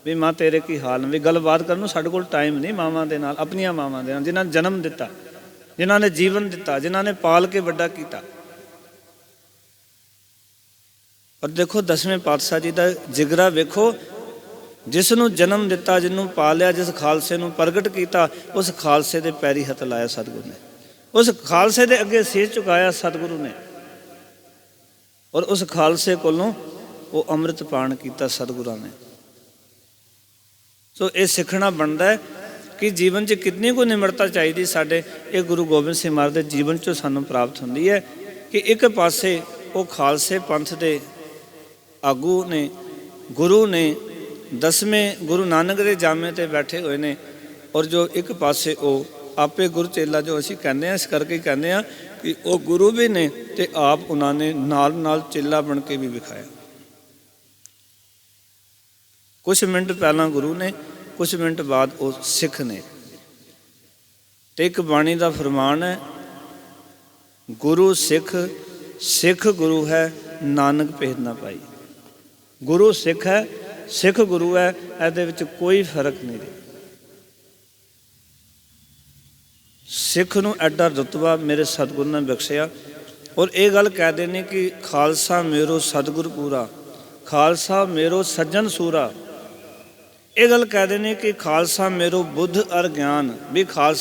ਵੀ ਮਾਂ ਤੇਰੇ ਕੀ ਹਾਲ ਨੇ, ਵੀ ਗੱਲਬਾਤ ਕਰਨ ਨੂੰ ਸਾਡੇ ਕੋਲ ਟਾਈਮ ਨਹੀਂ ਮਾਵਾਂ ਦੇ ਨਾਲ, ਆਪਣੀਆਂ ਮਾਵਾਂ ਦੇ ਨਾਲ, ਜਿਨ੍ਹਾਂ ਨੇ ਜਨਮ ਦਿੱਤਾ, ਜਿਨ੍ਹਾਂ ਨੇ ਜੀਵਨ ਦਿੱਤਾ, ਜਿਨ੍ਹਾਂ ਨੇ ਪਾਲ ਕੇ ਵੱਡਾ ਕੀਤਾ। ਪਰ ਦੇਖੋ ਦਸਵੇਂ ਪਾਤਸ਼ਾਹ ਜੀ ਦਾ ਜਿਗਰਾ ਵੇਖੋ, ਜਿਸ ਨੂੰ ਜਨਮ ਦਿੱਤਾ, ਜਿਹਨੂੰ ਪਾਲਿਆ, ਜਿਸ ਖਾਲਸੇ ਨੂੰ ਪ੍ਰਗਟ ਕੀਤਾ, ਉਸ ਖਾਲਸੇ ਦੇ ਪੈਰੀ ਹੱਥ ਲਾਇਆ ਸਤਿਗੁਰੂ ਨੇ, ਉਸ ਖਾਲਸੇ ਦੇ ਅੱਗੇ ਸੀਸ ਝੁਕਾਇਆ ਸਤਿਗੁਰੂ ਨੇ, ਔਰ ਉਸ ਖਾਲਸੇ ਕੋਲੋਂ ਉਹ ਅੰਮ੍ਰਿਤ ਪਾਨ ਕੀਤਾ ਸਤਿਗੁਰਾਂ ਨੇ। ਸੋ ਇਹ ਸਿੱਖਣਾ ਬਣਦਾ ਹੈ ਕਿ ਜੀਵਨ 'ਚ ਕਿੰਨੀ ਕੁ ਨਿਮਰਤਾ ਚਾਹੀਦੀ ਸਾਡੇ। ਇਹ ਗੁਰੂ ਗੋਬਿੰਦ ਸਿੰਘ ਮਹਾਰਾਜ ਦੇ ਜੀਵਨ 'ਚੋਂ ਸਾਨੂੰ ਪ੍ਰਾਪਤ ਹੁੰਦੀ ਹੈ ਕਿ ਇੱਕ ਪਾਸੇ ਉਹ ਖਾਲਸੇ ਪੰਥ ਦੇ ਆਗੂ ਨੇ, ਗੁਰੂ ਨੇ, ਦਸਵੇਂ ਗੁਰੂ ਨਾਨਕ ਦੇ ਜਾਮੇ 'ਤੇ ਬੈਠੇ ਹੋਏ ਨੇ, ਔਰ ਜੋ ਇੱਕ ਪਾਸੇ ਉਹ ਆਪੇ ਗੁਰੂ ਚੇਲਾ ਜੋ ਅਸੀਂ ਕਹਿੰਦੇ ਹਾਂ, ਇਸ ਕਰਕੇ ਕਹਿੰਦੇ ਹਾਂ ਕਿ ਉਹ ਗੁਰੂ ਵੀ ਨੇ ਅਤੇ ਆਪ ਉਹਨਾਂ ਨੇ ਨਾਲ ਨਾਲ ਚੇਲਾ ਬਣ ਕੇ ਵੀ ਵਿਖਾਇਆ। ਕੁਛ ਮਿੰਟ ਪਹਿਲਾਂ ਗੁਰੂ ਨੇ, ਕੁਛ ਮਿੰਟ ਬਾਅਦ ਉਹ ਸਿੱਖ ਨੇ। ਅਤੇ ਇੱਕ ਬਾਣੀ ਦਾ ਫਰਮਾਨ ਹੈ, ਗੁਰੂ ਸਿੱਖ, ਸਿੱਖ ਗੁਰੂ ਹੈ, ਨਾਨਕ ਭੇਦ ਨਾ ਪਾਈ। ਗੁਰੂ ਸਿੱਖ ਹੈ, ਸਿੱਖ ਗੁਰੂ ਹੈ, ਇਹਦੇ ਵਿੱਚ ਕੋਈ ਫਰਕ ਨਹੀਂ। ਸਿੱਖ ਨੂੰ ਐਡਾ ਰੁਤਬਾ ਮੇਰੇ ਸਤਿਗੁਰੂ ਨੇ ਬਖਸ਼ਿਆ, ਔਰ ਇਹ ਗੱਲ ਕਹਿ ਦੇਣੀ ਕਿ ਖਾਲਸਾ ਮੇਰੋ ਸਤਿਗੁਰ ਪੂਰਾ, ਖਾਲਸਾ ਮੇਰੋ ਸੱਜਣ ਸੂਰਾ। ਇਹ ਗੱਲ ਕਹਿ ਦੇਣੀ ਕਿ ਖਾਲਸਾ ਮੇਰੋ ਬੁੱਧ ਅਰ ਗਿਆਨ, ਵੀ ਖਾਲਸਾ